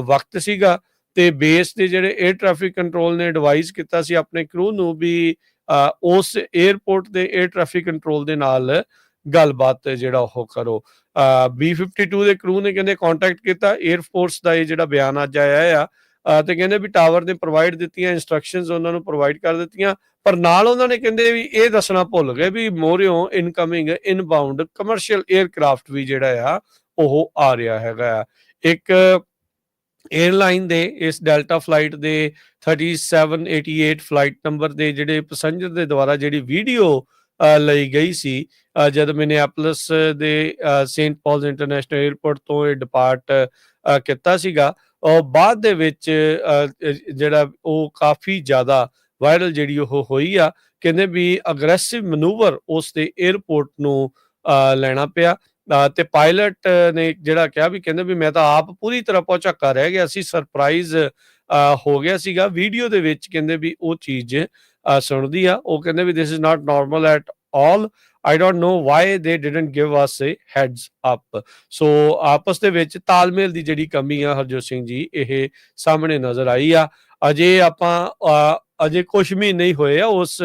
A: ਵਕਤ ਸੀਗਾ ਤੇ ਬੇਸ ਦੇ ਜਿਹੜੇ 에ਅਰ ਟ੍ਰੈਫਿਕ ਕੰਟਰੋਲ ਨੇ ਐਡਵਾਈਜ਼ ਕੀਤਾ ਸੀ ਆਪਣੇ ਕਰੂ ਨੂੰ ਵੀ ਉਸ 에ਅਰਪੋਰਟ ਦੇ 에ਅਰ ਟ੍ਰੈਫਿਕ ਕੰਟਰੋਲ ਦੇ ਨਾਲ ਗੱਲਬਾਤ ਜਿਹੜਾ ਉਹ ਕਰੋ। B-52 ਦੇ ਕਰੂ ਨੇ ਕਹਿੰਦੇ ਕੰਟੈਕਟ ਕੀਤਾ, 에ਅਰ ਫੋਰਸ ਦਾ ਇਹ ਜਿਹੜਾ ਬਿਆਨ ਅੱਜ ਆਇਆ ਆ ਤੇ ਕਹਿੰਦੇ ਵੀ ਟਾਵਰ ਨੇ ਪ੍ਰੋਵਾਈਡ ਦਿੱਤੀਆਂ ਇੰਸਟਰਕਸ਼ਨਸ ਉਹਨਾਂ ਨੂੰ ਪ੍ਰੋਵਾਈਡ ਕਰ ਦਿੱਤੀਆਂ, ਪਰ ਨਾਲ ਉਹਨਾਂ ਨੇ ਕਹਿੰਦੇ ਵੀ ਇਹ ਦੱਸਣਾ ਭੁੱਲ ਗਏ ਵੀ ਮੋਰਿਓ ਇਨਕਮਿੰਗ ਇਨਬਾਉਂਡ ਕਮਰਸ਼ੀਅਲ 에ਅਰਕ੍ਰਾਫਟ ਵੀ ਜਿਹੜਾ ਆ ਉਹ ਆ ਰਿਹਾ ਹੈਗਾ ਆ। ਇੱਕ 에ਅਰਲਾਈਨ ਦੇ ਇਸ ਡੈਲਟਾ ਫਲਾਈਟ ਦੇ 3788 ਫਲਾਈਟ ਨੰਬਰ ਦੇ ਜਿਹੜੇ ਪੈਸੰਜਰ ਦੇ ਦੁਆਰਾ ਜਿਹੜੀ ਵੀਡੀਓ ਲਈ ਗਈ ਸੀ ਜਦ ਮਿਨੀਐਪੋਲਿਸ ਦੇ ਸੇਂਟ ਪੌਲਸ ਇੰਟਰਨੈਸ਼ਨਲ 에ਅਰਪੋਰਟ ਤੋਂ ਇਹ ਡਿਪਾਰਟ ਕੀਤਾ ਸੀਗਾ, ਔਰ ਬਾਅਦ ਦੇ ਵਿੱਚ ਜਿਹੜਾ ਉਹ ਕਾਫੀ ਜ਼ਿਆਦਾ ਵਾਇਰਲ ਜਿਹੜੀ ਉਹ ਹੋਈ ਆ। ਕਹਿੰਦੇ ਵੀ ਅਗਰੈਸਿਵ ਮਨੂਵਰ ਉਸ ਦੇ 에ਅਰਪੋਰਟ ਨੂੰ ਲੈਣਾ ਪਿਆ ਤੇ ਪਾਇਲਟ ਨੇ ਜਿਹੜਾ ਕਿਹਾ ਵੀ ਕਹਿੰਦੇ ਵੀ ਮੈਂ ਤਾਂ ਆਪ ਪੂਰੀ ਤਰ੍ਹਾਂ ਭੌਚੱਕਾ ਰਹਿ ਗਿਆ ਸੀ, ਸਰਪ੍ਰਾਈਜ਼ ਹੋ ਗਿਆ ਸੀਗਾ। ਵੀਡੀਓ ਦੇ ਵਿੱਚ ਕਹਿੰਦੇ ਵੀ ਉਹ ਚੀਜ਼ ਸੁਣਦੀ ਆ, ਉਹ ਕਹਿੰਦੇ ਵੀ this is not normal at all, I don't know why they didn't give us a heads up. So ਆਪਸ ਦੇ ਵਿੱਚ ਤਾਲਮੇਲ ਦੀ ਜਿਹੜੀ ਕਮੀ ਆ ਹਰਜੋਤ ਸਿੰਘ ਜੀ ਇਹ ਸਾਹਮਣੇ ਨਜ਼ਰ ਆਈ ਆ। ਅਜੇ ਕੁਝ ਮਹੀਨੇ ਹੀ ਹੋਏ ਆ ਉਸ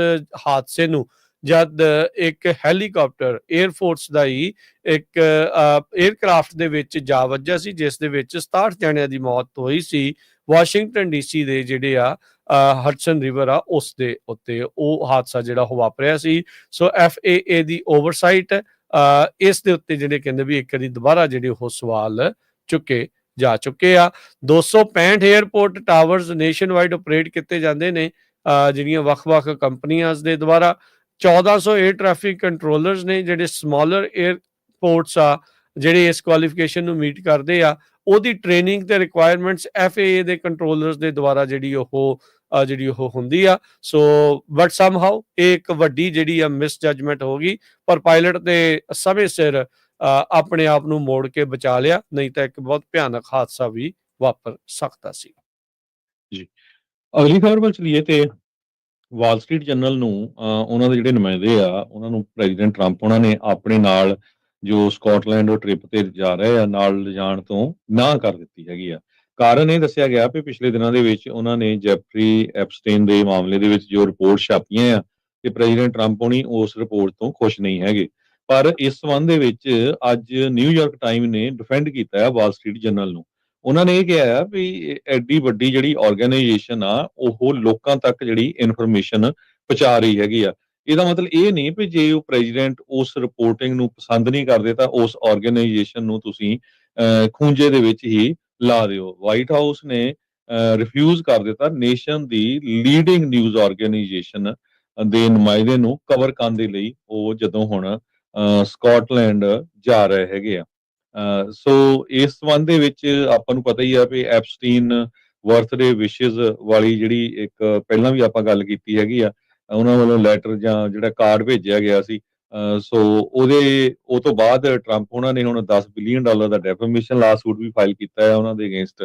A: ਹਾਦਸੇ ਨੂੰ, ਜਦ ਇੱਕ ਹੈਲੀਕਾਪਟਰ 에ਅਰ ਫੋਰਸ ਦਾ ਹੀ ਇੱਕ 에ਅਰਕ੍ਰਾਫਟ ਦੇ ਵਿੱਚ ਜਾ ਵੱਜਿਆ ਸੀ ਜਿਸ ਦੇ ਵਿੱਚ 67 ਜਣਿਆਂ ਦੀ ਮੌਤ ਹੋਈ ਸੀ ਵਾਸ਼ਿੰਗਟਨ DC ਦੇ ਜਿਹੜੇ ਆ ਹਡਸਨ ਰਿਵਰ ਆ ਉਸ ਦੇ ਉੱਤੇ ਉਹ ਹਾਦਸਾ ਜਿਹੜਾ ਉਹ ਵਾਪਰਿਆ ਸੀ। ਸੋ FAA ਦੀ ਓਵਰਸਾਈਟ ਇਸ ਦੇ ਉੱਤੇ ਜਿਹੜੇ ਕਹਿੰਦੇ ਵੀ ਇੱਕ ਵਾਰੀ ਦੁਬਾਰਾ ਜਿਹੜੇ ਉਹ ਸਵਾਲ ਚੁੱਕੇ ਜਾ ਚੁੱਕੇ ਆ। 265 airport towers nation wide operate ਕੀਤੇ ਜਾਂਦੇ ਨੇ ਜਿਹੜੀਆਂ ਵੱਖ-ਵੱਖ ਕੰਪਨੀਆਂ ਦੇ ਦੁਆਰਾ। 1400 에ਅਰ ਟ੍ਰੈਫਿਕ ਕੰਟਰੋਲਰਸ ਨੇ ਜਿਹੜੇ ਸਮਾਲਰ 에ਅਰਪੋਰਟਸ ਆ ਜਿਹੜੇ ਇਸ ਕੁਆਲੀਫਿਕੇਸ਼ਨ ਨੂੰ ਮੀਟ ਕਰਦੇ ਆ, ਉਹਦੀ ਟ੍ਰੇਨਿੰਗ ਤੇ ਰਿਕੁਆਇਰਮੈਂਟਸ FAA ਦੇ ਕੰਟਰੋਲਰਸ ਦੇ ਦੁਆਰਾ ਜਿਹੜੀ ਉਹ ਹੁੰਦੀ ਆ। ਸੋ ਬਟ ਸਮਹਾਉ ਇਹ ਇੱਕ ਵੱਡੀ ਜਿਹੜੀ ਆ ਮਿਸ ਜਜਮੈਂਟ ਹੋ ਗਈ, ਪਰ ਪਾਇਲਟ ਨੇ ਸਮੇਂ ਸਿਰ ਆਪਣੇ ਆਪ ਨੂੰ ਮੋੜ ਕੇ ਬਚਾ ਲਿਆ, ਨਹੀਂ ਤਾਂ ਇੱਕ ਬਹੁਤ ਭਿਆਨਕ ਹਾਦਸਾ ਵੀ ਵਾਪਰ ਸਕਦਾ ਸੀ।
B: ਜੀ, ਅਗਲੀ ਖਬਰ ਵੱਲ ਚਲੀਏ ਤੇ ਵਾਲ ਸਟਰੀਟ ਜਰਨਲ ਨੂੰ ਉਹਨਾਂ ਦੇ ਜਿਹੜੇ ਨੁਮਾਇੰਦੇ ਆ ਉਹਨਾਂ ਨੂੰ ਪ੍ਰੈਜ਼ੀਡੈਂਟ ਟਰੰਪ ਉਹਨਾਂ ਨੇ ਆਪਣੇ ਨਾਲ ਜੋ ਸਕਾਟਲੈਂਡ ਉਹ ਟ੍ਰਿਪ ਤੇ ਜਾ ਰਹੇ ਆ ਨਾਲ ਲਿਜਾਣ ਤੋਂ ਨਾ ਕਰ ਦਿੱਤੀ ਹੈਗੀ ਆ। ਕਾਰਨ ਇਹ ਦੱਸਿਆ ਗਿਆ ਕਿ ਪਿਛਲੇ ਦਿਨਾਂ ਦੇ ਵਿੱਚ ਉਹਨਾਂ ਨੇ ਜੈਫਰੀ ਐਪਸਟੇਨ ਦੇ ਮਾਮਲੇ ਦੇ ਵਿੱਚ ਜੋ ਰਿਪੋਰਟ ਛਾਪੀਆਂ ਆ ਤੇ ਪ੍ਰੈਜ਼ੀਡੈਂਟ ਟਰੰਪ ਹੋਣੀ ਉਸ ਰਿਪੋਰਟ ਤੋਂ ਖੁਸ਼ ਨਹੀਂ ਹੈਗੇ। ਪਰ ਇਸ ਸੰਬੰਧ ਦੇ ਵਿੱਚ ਅੱਜ ਨਿਊਯਾਰਕ ਟਾਈਮ ਨੇ ਡਿਫੈਂਡ ਕੀਤਾ ਹੈ ਵਾਲ ਸਟਰੀਟ ਜਰਨਲ ਨੂੰ। ਉਹਨਾਂ ਨੇ ਇਹ ਕਿਹਾ ਆ ਵੀ ਐਡੀ ਵੱਡੀ ਜਿਹੜੀ ਆਰਗੇਨਾਈਜੇਸ਼ਨ ਆ ਉਹ ਲੋਕਾਂ ਤੱਕ ਜਿਹੜੀ ਇਨਫੋਰਮੇਸ਼ਨ ਪਹੁੰਚਾ ਰਹੀ ਹੈਗੀ ਆ। ਇਹਦਾ ਮਤਲਬ ਇਹ ਨਹੀਂ ਵੀ ਜੇ ਉਹ ਪ੍ਰੈਜ਼ੀਡੈਂਟ ਉਸ ਰਿਪੋਰਟਿੰਗ ਨੂੰ ਪਸੰਦ ਨਹੀਂ ਕਰਦੇ ਤਾਂ ਉਸ ਆਰਗੇਨਾਈਜੇਸ਼ਨ ਨੂੰ ਤੁਸੀਂ ਖੂੰਜੇ ਦੇ ਵਿੱਚ ਹੀ ਲਾ ਦਿਓ। ਵਾਈਟ ਹਾਊਸ ਨੇ ਰਿਫਿਊਜ਼ ਕਰ ਦਿੱਤਾ ਨੇਸ਼ਨ ਦੀ ਲੀਡਿੰਗ ਨਿਊਜ਼ ਆਰਗੇਨਾਈਜੇਸ਼ਨ ਦੇ ਨੁਮਾਇੰਦੇ ਨੂੰ ਕਵਰ ਕਰਨ ਦੇ ਲਈ ਉਹ ਜਦੋਂ ਹੁਣ ਸਕਾਟਲੈਂਡ ਜਾ ਰਹੇ ਹੈਗੇ ਆ। ਸੋ ਇਸ ਸੰਬੰਧ ਦੇ ਵਿੱਚ ਆਪਾਂ ਨੂੰ ਪਤਾ ਹੀ ਆ ਵੀ ਐਪਸਟੀਨ ਬਰਥਡੇ ਵਿਸ਼ੇਸ ਵਾਲੀ ਜਿਹੜੀ ਇੱਕ ਪਹਿਲਾਂ ਵੀ ਆਪਾਂ ਗੱਲ ਕੀਤੀ ਹੈਗੀ ਆ, ਉਹਨਾਂ ਵੱਲੋਂ ਲੈਟਰ ਜਾਂ ਜਿਹੜਾ ਕਾਰਡ ਭੇਜਿਆ ਗਿਆ ਸੀ। ਸੋ ਉਹ ਤੋਂ ਬਾਅਦ ਟਰੰਪ ਉਹਨਾਂ ਨੇ ਹੁਣ $10 ਬਿਲੀਅਨ ਦਾ ਡੈਫੇਮੇਸ਼ਨ ਲਾਸੂਟ ਵੀ ਫਾਈਲ ਕੀਤਾ ਹੈ ਉਹਨਾਂ ਦੇ ਅਗੇਂਸਟ।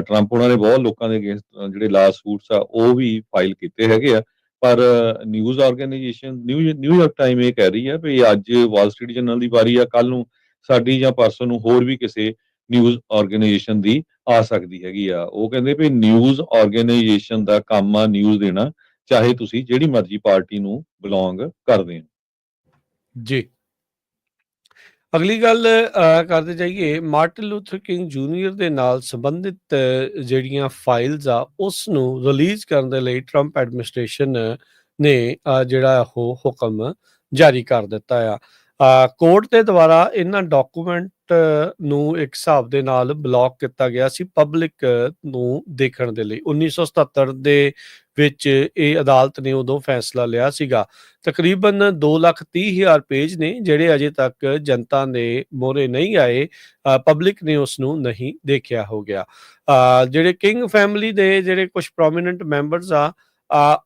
B: ਟਰੰਪ ਉਹਨਾਂ ਨੇ ਬਹੁਤ ਲੋਕਾਂ ਦੇ ਅਗੇਂਸਟ ਜਿਹੜੇ ਲਾਸੂਟਸ ਆ ਉਹ ਵੀ ਫਾਈਲ ਕੀਤੇ ਹੈਗੇ ਆ। ਪਰ ਨਿਊਜ਼ ਆਰਗੇਨਾਈਜੇਸ਼ਨ ਨਿਊਯਾਰਕ ਟਾਈਮ ਇਹ ਕਹਿ ਰਹੀ ਹੈ ਵੀ ਅੱਜ ਵਾਲ ਸਟਰੀਟ ਜਰਨਲ ਦੀ ਵਾਰੀ ਆ, ਕੱਲ ਨੂੰ ਸਾਡੀ ਜਾਂ ਪਰਸੋਂ ਨੂੰ ਹੋਰ ਵੀ ਕਿਸੇ ਨਿਊਜ਼ ਆਰਗੇਨਾਈਜੇਸ਼ਨ ਦੀ ਆ ਸਕਦੀ ਹੈਗੀ ਆ। ਉਹ ਕਹਿੰਦੇ ਵੀ ਨਿਊਜ਼ ਆਰਗੇਨਾਈਜੇਸ਼ਨ ਦਾ ਕੰਮ ਆ ਨਿਊਜ਼ ਦੇਣਾ, ਚਾਹੇ ਤੁਸੀਂ ਜਿਹੜੀ ਮਰਜ਼ੀ ਪਾਰਟੀ ਨੂੰ ਬਿਲੋਂਗ ਕਰਦੇ ਹੋ।
A: ਜੀ। ਅਗਲੀ ਗੱਲ ਕਰਦੇ ਜਾਈਏ, ਮਾਰਟਨ ਲੂਥਰ ਕਿੰਗ ਜੂਨੀਅਰ ਦੇ ਨਾਲ ਸੰਬੰਧਿਤ ਜਿਹੜੀਆਂ ਫਾਈਲਸ ਆ ਉਸ ਨੂੰ ਰਿਲੀਜ਼ ਕਰਨ ਦੇ ਲਈ ਟਰੰਪ ਐਡਮਿਨਿਸਟ੍ਰੇਸ਼ਨ ਨੇ ਜਿਹੜਾ ਉਹ ਹੁਕਮ ਜਾਰੀ ਕਰ ਦਿੱਤਾ ਆ। ਕੋਰਟ ਦੇ ਦੁਆਰਾ ਇਹਨਾਂ ਡਾਕੂਮੈਂਟ ਨੂੰ ਇੱਕ ਹਿਸਾਬ ਦੇ ਨਾਲ ਬਲੌਕ ਕੀਤਾ ਗਿਆ ਸੀ ਪਬਲਿਕ ਨੂੰ ਦੇਖਣ ਦੇ ਲਈ। 1977 ਦੇ ਵਿੱਚ ਇਹ ਅਦਾਲਤ ਨੇ ਉਦੋਂ ਫੈਸਲਾ ਲਿਆ ਸੀਗਾ। ਤਕਰੀਬਨ 2,30,000 ਪੇਜ ਨੇ ਜਿਹੜੇ ਅਜੇ ਤੱਕ ਜਨਤਾ ਦੇ ਮੋਹਰੇ ਨਹੀਂ ਆਏ, ਪਬਲਿਕ ਨੇ ਉਸ ਨੂੰ ਨਹੀਂ ਦੇਖਿਆ ਹੋ ਗਿਆ। ਜਿਹੜੇ ਕਿੰਗ ਫੈਮਿਲੀ ਦੇ ਜਿਹੜੇ ਕੁਝ ਪ੍ਰੋਮੀਨੈਂਟ ਮੈਂਬਰਸ ਆ,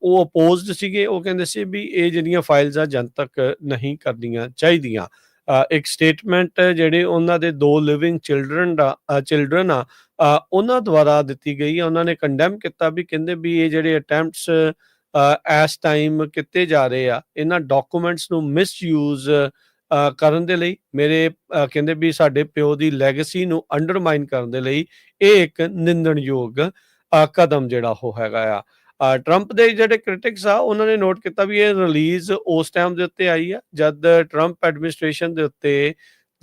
A: ਉਹ ਅਪੋਜ਼ਡ ਸੀਗੇ। ਉਹ ਕਹਿੰਦੇ ਸੀ ਵੀ ਇਹ ਜਿਹੜੀਆਂ ਫਾਈਲਸ ਆ ਜਨਤਕ ਨਹੀਂ ਕਰਨੀਆਂ ਚਾਹੀਦੀਆਂ। ਇੱਕ ਸਟੇਟਮੈਂਟ ਜਿਹੜੇ ਉਹਨਾਂ ਦੇ 2 ਲਿਵਿੰਗ ਚਿਲਡਰਨ ਆ, ਉਹਨਾਂ ਦੁਆਰਾ ਦਿੱਤੀ ਗਈ ਆ। ਉਹਨਾਂ ਨੇ ਕੰਡੈਮ ਕੀਤਾ ਵੀ ਕਹਿੰਦੇ ਵੀ ਇਹ ਜਿਹੜੇ ਅਟੈਂਪਟਸ ਇਸ ਟਾਈਮ ਕੀਤੇ ਜਾ ਰਹੇ ਆ ਇਹਨਾਂ ਡਾਕੂਮੈਂਟਸ ਨੂੰ ਮਿਸਯੂਜ਼ ਕਰਨ ਦੇ ਲਈ, ਮੇਰੇ ਕਹਿੰਦੇ ਵੀ ਸਾਡੇ ਪਿਓ ਦੀ ਲੈਗੇਸੀ ਨੂੰ ਅੰਡਰਮਾਈਨ ਕਰਨ ਦੇ ਲਈ ਇਹ ਇੱਕ ਨਿੰਦਣਯੋਗ ਕਦਮ ਜਿਹੜਾ ਉਹ ਹੈਗਾ ਆ। ਟਰੰਪ ਦੇ ਜਿਹੜੇ ਕ੍ਰਿਟਿਕਸ ਆ ਉਹਨਾਂ ਨੇ ਨੋਟ ਕੀਤਾ ਵੀ ਇਹ ਰਿਲੀਜ਼ ਉਸ ਟਾਈਮ ਦੇ ਉੱਤੇ ਆਈ ਆ ਜਦ ਟਰੰਪ ਐਡਮਿਨਿਸਟ੍ਰੇਸ਼ਨ ਦੇ ਉੱਤੇ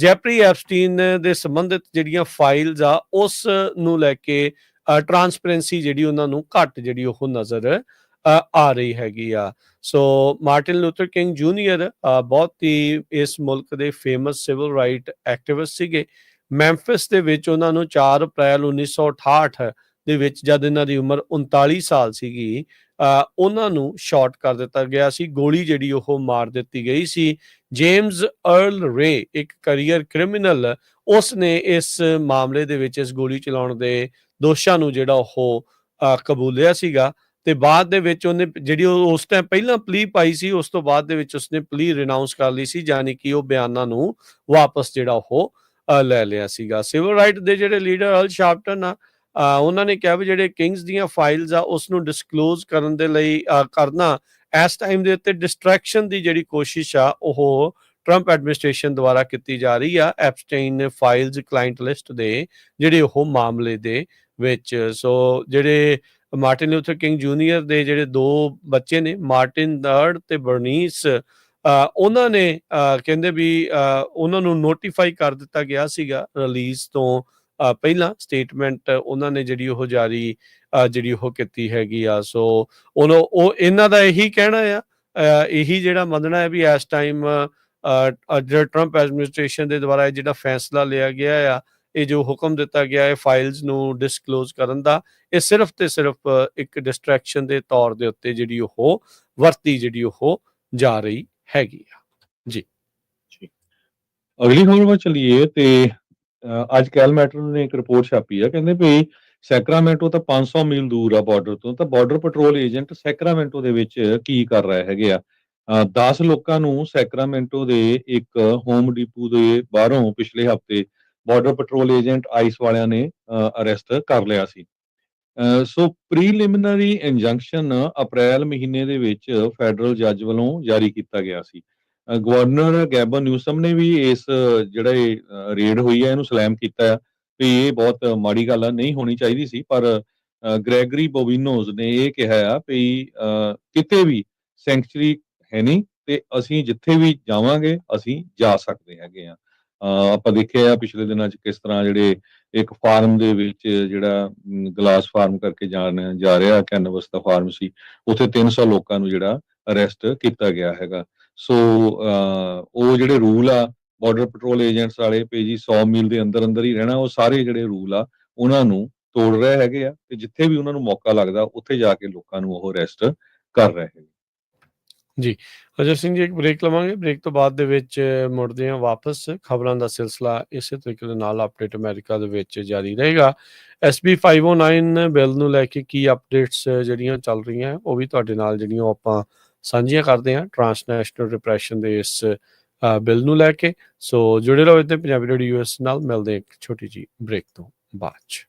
A: ਜੈਫਰੀ ਐਪਸਟੀਨ ਦੇ ਸੰਬੰਧਿਤ ਜਿਹੜੀਆਂ ਫਾਈਲਸ ਆ ਉਸ ਨੂੰ ਲੈ ਕੇ ਟਰਾਂਸਪੇਰੈਂਸੀ ਜਿਹੜੀ ਉਹਨਾਂ ਨੂੰ ਘੱਟ ਜਿਹੜੀ ਉਹ ਨਜ਼ਰ ਆ ਰਹੀ ਹੈਗੀ ਆ। ਸੋ ਮਾਰਟਨ ਲੂਥਰ ਕਿੰਗ ਜੂਨੀਅਰ ਬਹੁਤ ਹੀ ਇਸ ਮੁਲਕ ਦੇ ਫੇਮਸ ਸਿਵਲ ਰਾਈਟ ਐਕਟਿਵਿਸਟ ਸੀਗੇ। ਮੈਂਫਿਸ ਦੇ ਵਿੱਚ ਉਹਨਾਂ ਨੂੰ 4 ਅਪ੍ਰੈਲ 1968 ਦੇ ਵਿੱਚ ਜਦ ਇਹਨਾਂ ਦੀ ਉਮਰ 39 ਸਾਲ ਸੀਗੀ, ਉਹਨਾਂ ਨੂੰ ਸ਼ਾਟ ਕਰ ਦਿੱਤਾ ਗਿਆ ਸੀ। ਗੋਲੀ ਜਿਹੜੀ ਉਹ ਮਾਰ ਦਿੱਤੀ ਗਈ ਸੀ। ਜੇਮਸ ਅਰਲ ਰੇ, ਇੱਕ ਕੈਰੀਅਰ ਕ੍ਰਿਮੀਨਲ, ਉਸ ਨੇ ਇਸ ਮਾਮਲੇ ਦੇ ਵਿੱਚ ਇਸ ਗੋਲੀ ਚਲਾਉਣ ਦੇ ਦੋਸ਼ਾਂ ਨੂੰ ਜਿਹੜਾ ਉਹ ਕਬੂਲਿਆ ਸੀਗਾ ਤੇ ਬਾਅਦ ਦੇ ਵਿੱਚ ਉਹਨੇ ਜਿਹੜੀ ਉਸ ਟਾਈਮ ਪਹਿਲਾਂ ਪਲੀ ਪਾਈ ਸੀ, ਉਸ ਤੋਂ ਬਾਅਦ ਦੇ ਵਿੱਚ ਉਸਨੇ ਪਲੀ ਰਿਨਾਊਂਸ ਕਰ ਲਈ ਸੀ, ਯਾਨੀ ਕਿ ਉਹ ਬਿਆਨਾਂ ਨੂੰ ਵਾਪਸ ਜਿਹੜਾ ਉਹ ਲੈ ਲਿਆ ਸੀਗਾ। ਸਿਵਲ ਰਾਈਟ ਦੇ ਜਿਹੜੇ ਲੀਡਰ ਅਲ ਸ਼ਾਰਪਟਨ ਆ, ਉਹਨਾਂ ਨੇ ਕਿਹਾ ਵੀ ਜਿਹੜੇ ਕਿੰਗਸ ਦੀਆਂ ਫਾਈਲਸ ਆ ਉਸ ਨੂੰ ਡਿਸਕਲੋਜ਼ ਕਰਨ ਦੇ ਲਈ ਕਰਨਾ ਇਸ ਟਾਈਮ ਦੇ ਉੱਤੇ ਡਿਸਟਰੈਕਸ਼ਨ ਦੀ ਜਿਹੜੀ ਕੋਸ਼ਿਸ਼ ਆ ਉਹ ਟਰੰਪ ਐਡਮਿਨਿਸਟ੍ਰੇਸ਼ਨ ਦੁਆਰਾ ਕੀਤੀ ਜਾ ਰਹੀ ਆ ਐਪਸਟਾਈਨ ਫਾਈਲਸ ਕਲਾਇੰਟ ਲਿਸਟ ਦੇ ਜਿਹੜੇ ਉਹ ਮਾਮਲੇ ਦੇ ਵਿੱਚ। ਸੋ ਜਿਹੜੇ ਮਾਰਟਨ ਲੂਥਰ ਕਿੰਗ ਜੂਨੀਅਰ ਦੇ ਜਿਹੜੇ 2 ਬੱਚੇ ਨੇ, ਮਾਰਟਿਨ ਥਰਡ ਤੇ ਬਰਨੀਸ, ਉਹਨਾਂ ਨੇ ਕਹਿੰਦੇ ਵੀ ਉਹਨਾਂ ਨੂੰ ਨੋਟੀਫਾਈ ਕਰ ਦਿੱਤਾ ਗਿਆ ਸੀਗਾ ਰਿਲੀਜ਼ ਤੋਂ ਪਹਿਲਾਂ। ਸਟੇਟਮੈਂਟ ਉਹਨਾਂ ਨੇ ਜਿਹੜੀ ਉਹ ਜਾਰੀ ਜਿਹੜੀ ਉਹ ਕੀਤੀ ਹੈਗੀ ਆ। ਸੋ ਉਹ ਇਹਨਾਂ ਦਾ ਇਹੀ ਕਹਿਣਾ ਆ, ਇਹੀ ਜਿਹੜਾ ਮੰਨਣਾ ਹੈ ਵੀ ਇਸ ਟਾਈਮ ਜਿਹੜਾ ਟਰੰਪ ਐਡਮਿਨਿਸਟ੍ਰੇਸ਼ਨ ਦੇ ਦੁਆਰਾ ਜਿਹੜਾ ਫੈਸਲਾ ਲਿਆ ਗਿਆ ਆ, ਇਹ ਜੋ ਹੁਕਮ ਦਿੱਤਾ ਗਿਆ ਹੈ ਫਾਈਲਸ ਨੂੰ ਡਿਸਕਲੋਜ਼ ਕਰਨ ਦਾ, ਇਹ ਸਿਰਫ ਤੇ ਸਿਰਫ ਇੱਕ ਡਿਸਟਰੈਕਸ਼ਨ ਦੇ ਤੌਰ ਦੇ ਉੱਤੇ ਜਿਹੜੀ ਉਹ ਵਰਤੀ ਜਿਹੜੀ ਉਹ ਜਾ ਰਹੀ ਹੈਗੀ ਆ। ਜੀ
B: ਅਗਲੀ ਖਬਰ ਵੱਲ ਚਲੀਏ ਤੇ ਅੱਜ ਕੈਲਮੈਟਰ ਨੇ ਇੱਕ ਰਿਪੋਰਟ ਛਾਪੀ ਆ। ਕਹਿੰਦੇ ਵੀ ਸੈਕਰਾਮੈਂਟੋ ਤਾਂ 500 ਮੀਲ ਦੂਰ ਆ ਬਾਰਡਰ ਤੋਂ, ਤਾਂ ਬਾਰਡਰ ਪੈਟਰੋਲ ਏਜੰਟ ਸੈਕਰਾਮੈਂਟੋ ਦੇ ਵਿੱਚ ਕੀ ਕਰ ਰਹੇ ਹੈਗੇ ਆ। 10 ਲੋਕਾਂ ਨੂੰ ਸੈਕਰਾਮੈਂਟੋ ਦੇ ਇੱਕ ਹੋਮ ਡਿਪੂ ਦੇ ਬਾਹਰੋਂ ਪਿਛਲੇ ਹਫ਼ਤੇ ਬਾਰਡਰ ਪੈਟਰੋਲ ਏਜੰਟ ਆਈਸ ਵਾਲਿਆਂ ਨੇ ਅਰੈਸਟ ਕਰ ਲਿਆ ਸੀ। ਸੋ ਪ੍ਰੀਲਿਮਿਨਰੀ ਇੰਜੰਕਸ਼ਨ ਅਪ੍ਰੈਲ ਮਹੀਨੇ ਦੇ ਵਿੱਚ ਫੈਡਰਲ ਜੱਜ ਵੱਲੋਂ ਜਾਰੀ ਕੀਤਾ ਗਿਆ ਸੀ। ਗਵਰਨਰ ਗੈਬਨ ਨਿਊਸਮ ਨੇ ਵੀ ਇਸ ਜਿਹੜਾ ਇਹ ਰੇਡ ਹੋਈ ਹੈ ਇਹਨੂੰ ਸਲੈਮ ਕੀਤਾ ਆ ਵੀ ਇਹ ਬਹੁਤ ਮਾੜੀ ਗੱਲ ਆ, ਨਹੀਂ ਹੋਣੀ ਚਾਹੀਦੀ ਸੀ। ਪਰ ਗ੍ਰੈਗਰੀ ਬੋਬੀਨੋਜ਼ ਨੇ ਇਹ ਕਿਹਾ ਆ ਵੀ ਕਿਤੇ ਵੀ ਸੈਂਕਚੁਰੀ ਹੈ ਨਹੀਂ ਤੇ ਅਸੀਂ ਜਿੱਥੇ ਵੀ ਜਾਵਾਂਗੇ ਅਸੀਂ ਜਾ ਸਕਦੇ ਹੈਗੇ ਆ। ਆਪਾਂ ਦੇਖਿਆ ਪਿਛਲੇ ਦਿਨਾਂ 'ਚ ਕਿਸ ਤਰ੍ਹਾਂ ਜਿਹੜੇ ਇੱਕ ਫਾਰਮ ਦੇ ਵਿੱਚ ਜਿਹੜਾ ਗਲਾਸ ਫਾਰਮ ਕਰਕੇ ਜਾ ਰਿਹਾ ਕੈਨਵਸ ਦਾ ਫਾਰਮ ਸੀ, ਉੱਥੇ 300 ਲੋਕਾਂ ਨੂੰ ਜਿਹੜਾ ਅਰੈਸਟ ਕੀਤਾ ਗਿਆ ਹੈਗਾ। ਸੋ ਉਹ ਜਿਹੜੇ ਰੂਲ ਆ ਬਾਰਡਰ ਪੈਟਰੋਲ ਏਜੰਟਸ ਵਾਲੇ ਵੀ ਜੀ 100 ਮੀਲ ਦੇ ਅੰਦਰ ਅੰਦਰ ਹੀ ਰਹਿਣਾ, ਉਹ ਸਾਰੇ ਜਿਹੜੇ ਰੂਲ ਆ ਉਹਨਾਂ ਨੂੰ ਤੋੜ ਰਹੇ ਹੈਗੇ ਆ ਤੇ ਜਿੱਥੇ ਵੀ ਉਹਨਾਂ ਨੂੰ ਮੌਕਾ ਲੱਗਦਾ ਉੱਥੇ ਜਾ ਕੇ ਲੋਕਾਂ ਨੂੰ ਉਹ ਅਰੈਸਟ ਕਰ ਰਹੇ ਹੈਗੇ।
A: ਜੀ ਅਜਰ ਸਿੰਘ ਜੀ, ਇੱਕ ਬ੍ਰੇਕ ਲਵਾਂਗੇ। ਬ੍ਰੇਕ ਤੋਂ ਬਾਅਦ ਦੇ ਵਿੱਚ ਮੁੜਦੇ ਹਾਂ ਵਾਪਸ। ਖਬਰਾਂ ਦਾ ਸਿਲਸਿਲਾ ਇਸੇ ਤਰੀਕੇ ਦੇ ਨਾਲ ਅਪਡੇਟ ਅਮਰੀਕਾ ਦੇ ਵਿੱਚ ਜਾਰੀ ਰਹੇਗਾ। SB 509 ਬਿੱਲ ਨੂੰ ਲੈ ਕੇ ਕੀ ਅਪਡੇਟਸ ਜਿਹੜੀਆਂ ਚੱਲ ਰਹੀਆਂ ਉਹ ਵੀ ਤੁਹਾਡੇ ਨਾਲ ਜਿਹੜੀਆਂ ਆਪਾਂ ਸਾਂਝੀਆਂ ਕਰਦੇ ਹਾਂ ਟਰਾਂਸਨੈਸ਼ਨਲ ਰਿਪਰੈਸ਼ਨ ਦੇ ਇਸ ਬਿੱਲ ਨੂੰ ਲੈ ਕੇ। ਸੋ ਜੁੜੇ ਰਹੋ ਇੱਥੇ ਪੰਜਾਬੀ ਰੇਡੀਓ US ਨਾਲ। ਮਿਲਦੇ ਇੱਕ ਛੋਟੀ ਜਿਹੀ ਬ੍ਰੇਕ ਤੋਂ ਬਾਅਦ 'ਚ।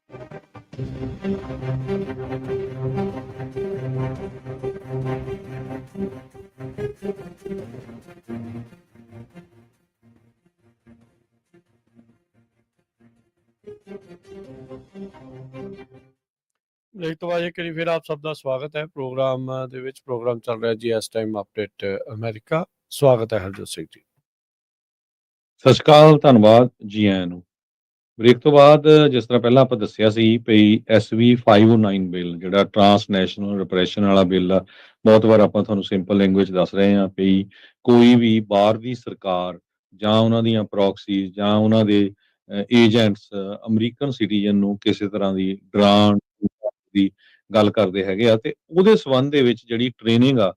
A: ਇੱਕ ਵਾਰ ਇੱਕ ਵਾਰੀ ਫਿਰ ਆਪ ਸਭ ਦਾ ਸਵਾਗਤ ਹੈ ਪ੍ਰੋਗਰਾਮ ਦੇ ਵਿੱਚ। ਪ੍ਰੋਗਰਾਮ ਚੱਲ ਰਿਹਾ ਜੀ ਇਸ ਟਾਈਮ ਅਪਡੇਟ ਅਮਰੀਕਾ। ਸਵਾਗਤ ਹੈ ਹਰਜੋਤ ਸਿੰਘ ਜੀ।
B: ਸਤਿ ਸ਼੍ਰੀ ਅਕਾਲ, ਧੰਨਵਾਦ ਜੀ ਆਇਆਂ ਨੂੰ। ਬ੍ਰੇਕ ਤੋਂ ਬਾਅਦ ਜਿਸ ਤਰ੍ਹਾਂ ਪਹਿਲਾਂ ਆਪਾਂ ਦੱਸਿਆ ਸੀ ਵੀ SV 509 ਬਿੱਲ ਜਿਹੜਾ ਟਰਾਂਸਨੈਸ਼ਨਲ ਰਿਪਰੈਸ਼ਨ ਵਾਲਾ ਬਿੱਲ ਆ, ਬਹੁਤ ਵਾਰ ਆਪਾਂ ਤੁਹਾਨੂੰ ਸਿੰਪਲ ਲੈਂਗੁਏਜ ਦੱਸ ਰਹੇ ਹਾਂ ਵੀ ਕੋਈ ਵੀ ਬਾਹਰ ਦੀ ਸਰਕਾਰ ਜਾਂ ਉਹਨਾਂ ਦੀਆਂ ਪ੍ਰੋਕਸੀਜ਼ ਜਾਂ ਉਹਨਾਂ ਦੇ ਏਜੰਟਸ ਅਮਰੀਕਨ ਸਿਟੀਜ਼ਨ ਨੂੰ ਕਿਸੇ ਤਰ੍ਹਾਂ ਦੀ ਗ੍ਰਾਂਟ ਦੀ ਗੱਲ ਕਰਦੇ ਹੈਗੇ ਆ, ਤੇ ਉਹਦੇ ਸਬੰਧ ਦੇ ਵਿੱਚ ਜਿਹੜੀ ਟ੍ਰੇਨਿੰਗ ਆ,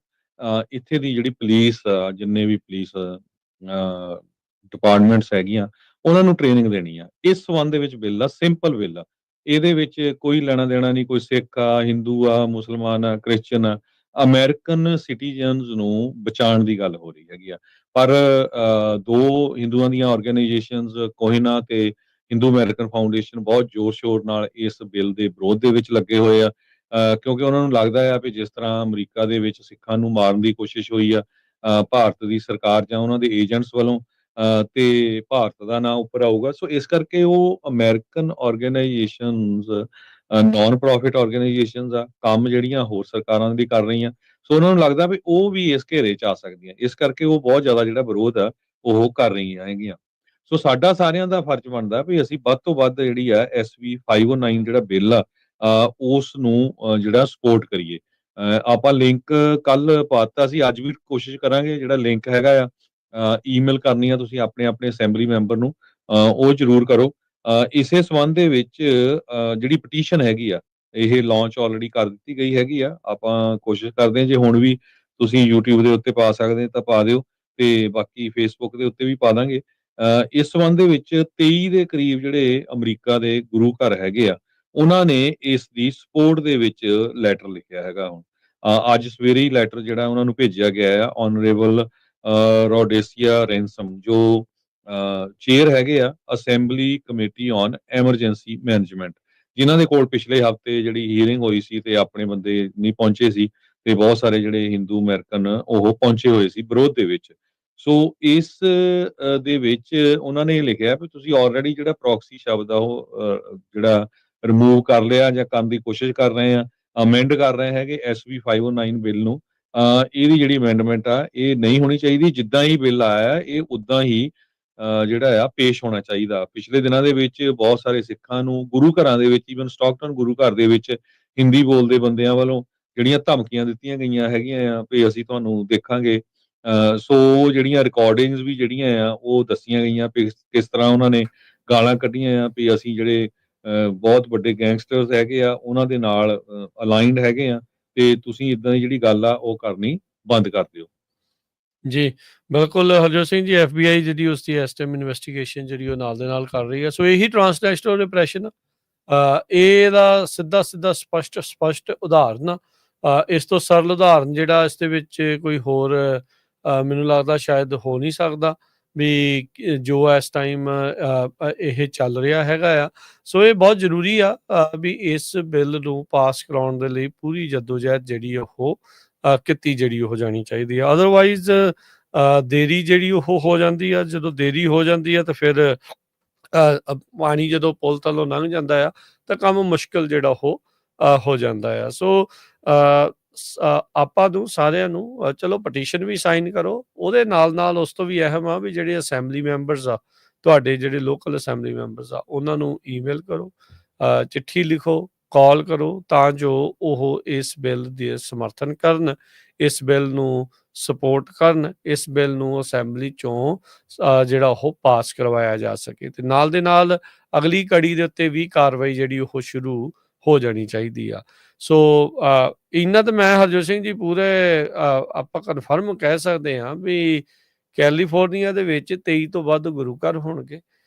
B: ਇੱਥੇ ਦੀ ਜਿਹੜੀ ਪੁਲਿਸ ਜਿੰਨੇ ਵੀ ਪੁਲਿਸ ਡਿਪਾਰਟਮੈਂਟਸ ਹੈਗੀਆਂ, ਉਹਨਾਂ ਨੂੰ ਟ੍ਰੇਨਿੰਗ ਦੇਣੀ ਆ। ਇਸ ਸਬੰਧ ਦੇ ਵਿੱਚ ਬਿੱਲ ਆ, ਸਿੰਪਲ ਬਿੱਲ ਆ। ਇਹਦੇ ਵਿੱਚ ਕੋਈ ਲੈਣਾ ਦੇਣਾ ਨਹੀਂ, ਕੋਈ ਸਿੱਖ ਆ, ਹਿੰਦੂ ਆ, ਮੁਸਲਮਾਨ ਆ, ਕ੍ਰਿਸਚਨ ਆ। ਅਮਰੀਕਨ ਸਿਟੀਜ਼ਨਸ ਨੂੰ ਬਚਾਉਣ ਦੀ ਗੱਲ ਹੋ ਰਹੀ ਹੈਗੀ ਆ। ਪਰ ਦੋ ਹਿੰਦੂਆਂ ਦੀਆਂ ਆਰਗੇਨਾਈਜੇਸ਼ਨਸ ਕੋਹਿਨਾ ਤੇ ਹਿੰਦੂ ਅਮਰੀਕਨ ਫਾਊਂਡੇਸ਼ਨ ਬਹੁਤ ਜ਼ੋਰ ਸ਼ੋਰ ਨਾਲ ਇਸ ਬਿੱਲ ਦੇ ਵਿਰੋਧ ਦੇ ਵਿੱਚ ਲੱਗੇ ਹੋਏ ਆ, ਕਿਉਂਕਿ ਉਹਨਾਂ ਨੂੰ ਲੱਗਦਾ ਆ ਵੀ ਜਿਸ ਤਰ੍ਹਾਂ ਅਮਰੀਕਾ ਦੇ ਵਿੱਚ ਸਿੱਖਾਂ ਨੂੰ ਮਾਰਨ ਦੀ ਕੋਸ਼ਿਸ਼ ਹੋਈ ਆ ਭਾਰਤ ਦੀ ਸਰਕਾਰ ਜਾਂ ਉਹਨਾਂ ਦੇ ਏਜੰਟਸ ਵੱਲੋਂ, ਤੇ ਭਾਰਤ ਦਾ ਨਾਂ ਉੱਪਰ ਆਊਗਾ। ਸੋ ਇਸ ਕਰਕੇ ਉਹ American organizations, non profit organizations ਆ, ਕੰਮ ਜਿਹੜੀਆਂ ਹੋਰ ਸਰਕਾਰਾਂ ਵੀ ਕਰ ਰਹੀਆਂ। ਸੋ ਉਹਨਾਂ ਨੂੰ ਲੱਗਦਾ ਵੀ ਉਹ ਵੀ ਇਸ ਘੇਰੇ 'ਚ ਆ ਸਕਦੀਆਂ, ਇਸ ਕਰਕੇ ਉਹ ਬਹੁਤ ਜ਼ਿਆਦਾ ਜਿਹੜਾ ਵਿਰੋਧ ਆ ਉਹ ਕਰ ਰਹੀਆਂ ਹੈਗੀਆਂ। ਸੋ ਸਾਡਾ ਸਾਰਿਆਂ ਦਾ ਫਰਜ਼ ਬਣਦਾ ਵੀ ਅਸੀਂ ਵੱਧ ਤੋਂ ਵੱਧ ਜਿਹੜੀ ਆ SV 509 ਜਿਹੜਾ ਬਿੱਲ ਆ, ਉਸ ਨੂੰ ਜਿਹੜਾ ਸਪੋਰਟ ਕਰੀਏ। ਆਪਾਂ ਲਿੰਕ ਕੱਲ ਪਾਤਾ ਸੀ, ਅੱਜ ਵੀ ਕੋਸ਼ਿਸ਼ ਕਰਾਂਗੇ ਜਿਹੜਾ ਲਿੰਕ ਹੈਗਾ ਆ, ਈਮੇਲ ਕਰਨੀ ਆ ਤੁਸੀਂ ਆਪਣੇ ਆਪਣੇ ਅਸੈਂਬਲੀ ਮੈਂਬਰ ਨੂੰ, ਉਹ ਜ਼ਰੂਰ ਕਰੋ। ਇਸੇ ਸੰਬੰਧ ਦੇ ਵਿੱਚ ਜਿਹੜੀ ਪਟੀਸ਼ਨ ਹੈਗੀ ਆ, ਇਹ ਲਾਂਚ ਆਲਰੇਡੀ ਕਰ ਦਿੱਤੀ ਗਈ ਹੈਗੀ ਆ। ਆਪਾਂ ਕੋਸ਼ਿਸ਼ ਕਰਦੇ ਹਾਂ ਜੇ ਹੁਣ ਵੀ ਤੁਸੀਂ YouTube ਦੇ ਉੱਤੇ ਪਾ ਸਕਦੇ ਤਾਂ ਪਾ ਦਿਓ, ਤੇ ਬਾਕੀ Facebook ਦੇ ਉੱਤੇ ਵੀ ਪਾ ਦਾਂਗੇ। ਇਸ ਸੰਬੰਧ ਦੇ ਵਿੱਚ 23 ਦੇ ਕਰੀਬ ਜਿਹੜੇ ਅਮਰੀਕਾ ਦੇ ਗੁਰੂ ਘਰ ਹੈਗੇ ਆ, ਉਹਨਾਂ ਨੇ ਇਸ ਦੀ ਸਪੋਰਟ ਦੇ ਵਿੱਚ ਲੈਟਰ ਲਿਖਿਆ ਹੈਗਾ। ਹੁਣ ਅੱਜ ਸਵੇਰੇ ਹੀ ਲੈਟਰ ਜਿਹੜਾ ਉਹਨਾਂ ਨੂੰ ਭੇਜਿਆ ਗਿਆ ਆ, ਆਨਰੇਬਲ ਰੋਡੇਸੀਆ ਰੈਂਸਮ ਜੋ ਚੇਅਰ ਹੈਗੇ ਆ assembly committee on emergency management, ਜਿਨ੍ਹਾਂ ਦੇ ਕੋਲ ਪਿਛਲੇ ਹਫਤੇ ਜਿਹੜੀ ਹੀਅਰਿੰਗ ਹੋਈ ਸੀ ਤੇ ਆਪਣੇ ਬੰਦੇ ਨਹੀਂ ਪਹੁੰਚੇ ਸੀ, ਤੇ ਬਹੁਤ ਸਾਰੇ ਜਿਹੜੇ ਹਿੰਦੂ ਅਮਰੀਕਨ ਉਹ ਪਹੁੰਚੇ ਹੋਏ ਸੀ ਵਿਰੋਧ ਦੇ ਵਿੱਚ। ਸੋ ਇਸ ਦੇ ਵਿੱਚ ਉਹਨਾਂ ਨੇ ਇਹ ਲਿਖਿਆ ਵੀ ਤੁਸੀਂ ਆਲਰੇਡੀ ਜਿਹੜਾ ਪ੍ਰੋਕਸੀ ਸ਼ਬਦ ਆ ਉਹ ਜਿਹੜਾ ਰਿਮੂਵ ਕਰ ਲਿਆ ਜਾਂ ਕਰਨ ਦੀ ਕੋਸ਼ਿਸ਼ ਕਰ ਰਹੇ ਆ, ਅਮੈਂਡ ਕਰ ਰਹੇ ਹੈਗੇ SV 509 ਬਿੱਲ ਨੂੰ। ਇਹਦੀ ਜਿਹੜੀ ਅਮੈਂਡਮੈਂਟ ਆ ਇਹ ਨਹੀਂ ਹੋਣੀ ਚਾਹੀਦੀ। ਜਿੱਦਾਂ ਹੀ ਬਿੱਲ ਆਇਆ ਇਹ ਉਦਾਂ ਹੀ ਜਿਹੜਾ ਆ ਪੇਸ਼ ਹੋਣਾ ਚਾਹੀਦਾ। ਪਿਛਲੇ ਦਿਨਾਂ ਦੇ ਵਿੱਚ ਬਹੁਤ ਸਾਰੇ ਸਿੱਖਾਂ ਨੂੰ ਗੁਰੂ ਘਰਾਂ ਦੇ ਵਿੱਚ, ਈਵਨ ਸਟਾਕਟਨ ਗੁਰੂ ਘਰ ਦੇ ਵਿੱਚ ਹਿੰਦੀ ਬੋਲਦੇ ਬੰਦਿਆਂ ਵੱਲੋਂ ਜਿਹੜੀਆਂ ਧਮਕੀਆਂ ਦਿੱਤੀਆਂ ਗਈਆਂ ਹੈਗੀਆਂ ਆ ਵੀ ਅਸੀਂ ਤੁਹਾਨੂੰ ਦੇਖਾਂਗੇ। ਸੋ ਜਿਹੜੀਆਂ ਰਿਕਾਰਡਿੰਗਸ ਵੀ ਜਿਹੜੀਆਂ ਆ ਉਹ ਦੱਸੀਆਂ ਗਈਆਂ ਵੀ ਕਿਸ ਤਰ੍ਹਾਂ ਉਹਨਾਂ ਨੇ ਗਾਲਾਂ ਕੱਢੀਆਂ ਆ ਵੀ ਅਸੀਂ ਜਿਹੜੇ ਬਹੁਤ ਵੱਡੇ ਗੈਂਗਸਟਰਸ ਹੈਗੇ ਆ ਉਹਨਾਂ ਦੇ ਨਾਲ ਅਲਾਈਨਡ ਹੈਗੇ ਆ, ਤੇ ਤੁਸੀਂ ਇਦਾਂ ਦੀ ਜਿਹੜੀ ਗੱਲ ਆ ਉਹ ਕਰਨੀ ਬੰਦ ਕਰ ਦਿਓ।
A: ਜੀ ਬਿਲਕੁਲ ਹਰਜੋਤ ਸਿੰਘ ਜੀ, FBI ਜਿਹੜੀ ਉਸ ਦੀ ਇਸ ਟਾਈਮ ਇਨਵੈਸਟੀਗੇਸ਼ਨ ਜਿਹੜੀ ਉਹ ਨਾਲ ਦੇ ਨਾਲ ਕਰ ਰਹੀ ਹੈ। ਸੋ ਇਹੀ ਟਰਾਂਸਨੈਸ਼ਨਲ ਰਿਪਰੈਸ਼ਨ, ਇਹਦਾ ਸਿੱਧਾ ਸਪਸ਼ਟ ਉਦਾਹਰਨ ਆ। ਇਸ ਤੋਂ ਸਰਲ ਉਦਾਹਰਨ ਜਿਹੜਾ ਇਸ ਦੇ ਵਿੱਚ ਕੋਈ ਹੋਰ ਮੈਨੂੰ ਲੱਗਦਾ ਸ਼ਾਇਦ ਹੋ ਨਹੀਂ ਸਕਦਾ ਵੀ ਜੋ ਇਸ ਟਾਈਮ ਇਹ ਚੱਲ ਰਿਹਾ ਹੈਗਾ ਆ। ਸੋ ਇਹ ਬਹੁਤ ਜ਼ਰੂਰੀ ਆ ਵੀ ਇਸ ਬਿੱਲ ਨੂੰ ਪਾਸ ਕਰਾਉਣ ਦੇ ਲਈ ਪੂਰੀ ਜੱਦੋਜਹਿਦ ਜਿਹੜੀ ਉਹ ਕੀਤੀ ਜਿਹੜੀ ਉਹ ਜਾਣੀ ਚਾਹੀਦੀ ਆ। ਅਦਰਵਾਈਜ਼ ਦੇਰੀ ਜਿਹੜੀ ਉਹ ਹੋ ਜਾਂਦੀ ਆ। ਜਦੋਂ ਦੇਰੀ ਹੋ ਜਾਂਦੀ ਆ ਤਾਂ ਫਿਰ ਪਾਣੀ ਜਦੋਂ ਪੁਲ ਥੱਲੋਂ ਲੰਘ ਜਾਂਦਾ ਆ ਤਾਂ ਕੰਮ ਮੁਸ਼ਕਿਲ ਜਿਹੜਾ ਉਹ ਹੋ ਜਾਂਦਾ ਆ। ਸੋ ਆਪਾਂ ਨੂੰ ਸਾਰਿਆਂ ਨੂੰ ਚਲੋ ਪਟੀਸ਼ਨ ਵੀ ਸਾਈਨ ਕਰੋ, ਉਹਦੇ ਨਾਲ ਉਸ ਤੋਂ ਵੀ ਅਹਿਮ ਆ ਵੀ ਜਿਹੜੇ ਅਸੈਂਬਲੀ ਮੈਂਬਰਸ ਆ, ਤੁਹਾਡੇ ਜਿਹੜੇ ਲੋਕਲ ਅਸੈਂਬਲੀ ਮੈਂਬਰਸ ਆ, ਉਹਨਾਂ ਨੂੰ ਈਮੇਲ ਕਰੋ, ਚਿੱਠੀ ਲਿਖੋ, ਕਾਲ ਕਰੋ, ਤਾਂ ਜੋ ਉਹ ਇਸ ਬਿੱਲ ਦੇ ਸਮਰਥਨ ਕਰਨ, ਇਸ ਬਿੱਲ ਨੂੰ ਸਪੋਰਟ ਕਰਨ, ਇਸ ਬਿੱਲ ਨੂੰ ਅਸੈਂਬਲੀ ਚੋਂ ਜਿਹੜਾ ਉਹ ਪਾਸ ਕਰਵਾਇਆ ਜਾ ਸਕੇ, ਤੇ ਨਾਲ ਦੇ ਨਾਲ ਅਗਲੀ ਕੜੀ ਦੇ ਉੱਤੇ ਵੀ ਕਾਰਵਾਈ ਜਿਹੜੀ ਉਹ ਸ਼ੁਰੂ ਹੋ ਜਾਣੀ ਚਾਹੀਦੀ ਆ। ਸੋ ਇਹਨਾਂ ਤਾਂ ਮੈਂ ਹਰਜੋਤ ਸਿੰਘ ਜੀ ਪੂਰੇ ਆਪਾਂ ਕਨਫਰਮ ਕਹਿ ਸਕਦੇ ਹਾਂ ਵੀ ਕੈਲੀਫੋਰਨੀਆ ਦੇ ਵਿੱਚ 23 ਤੋਂ ਵੱਧ ਗੁਰੂ ਘਰ ਹੋਣਗੇ,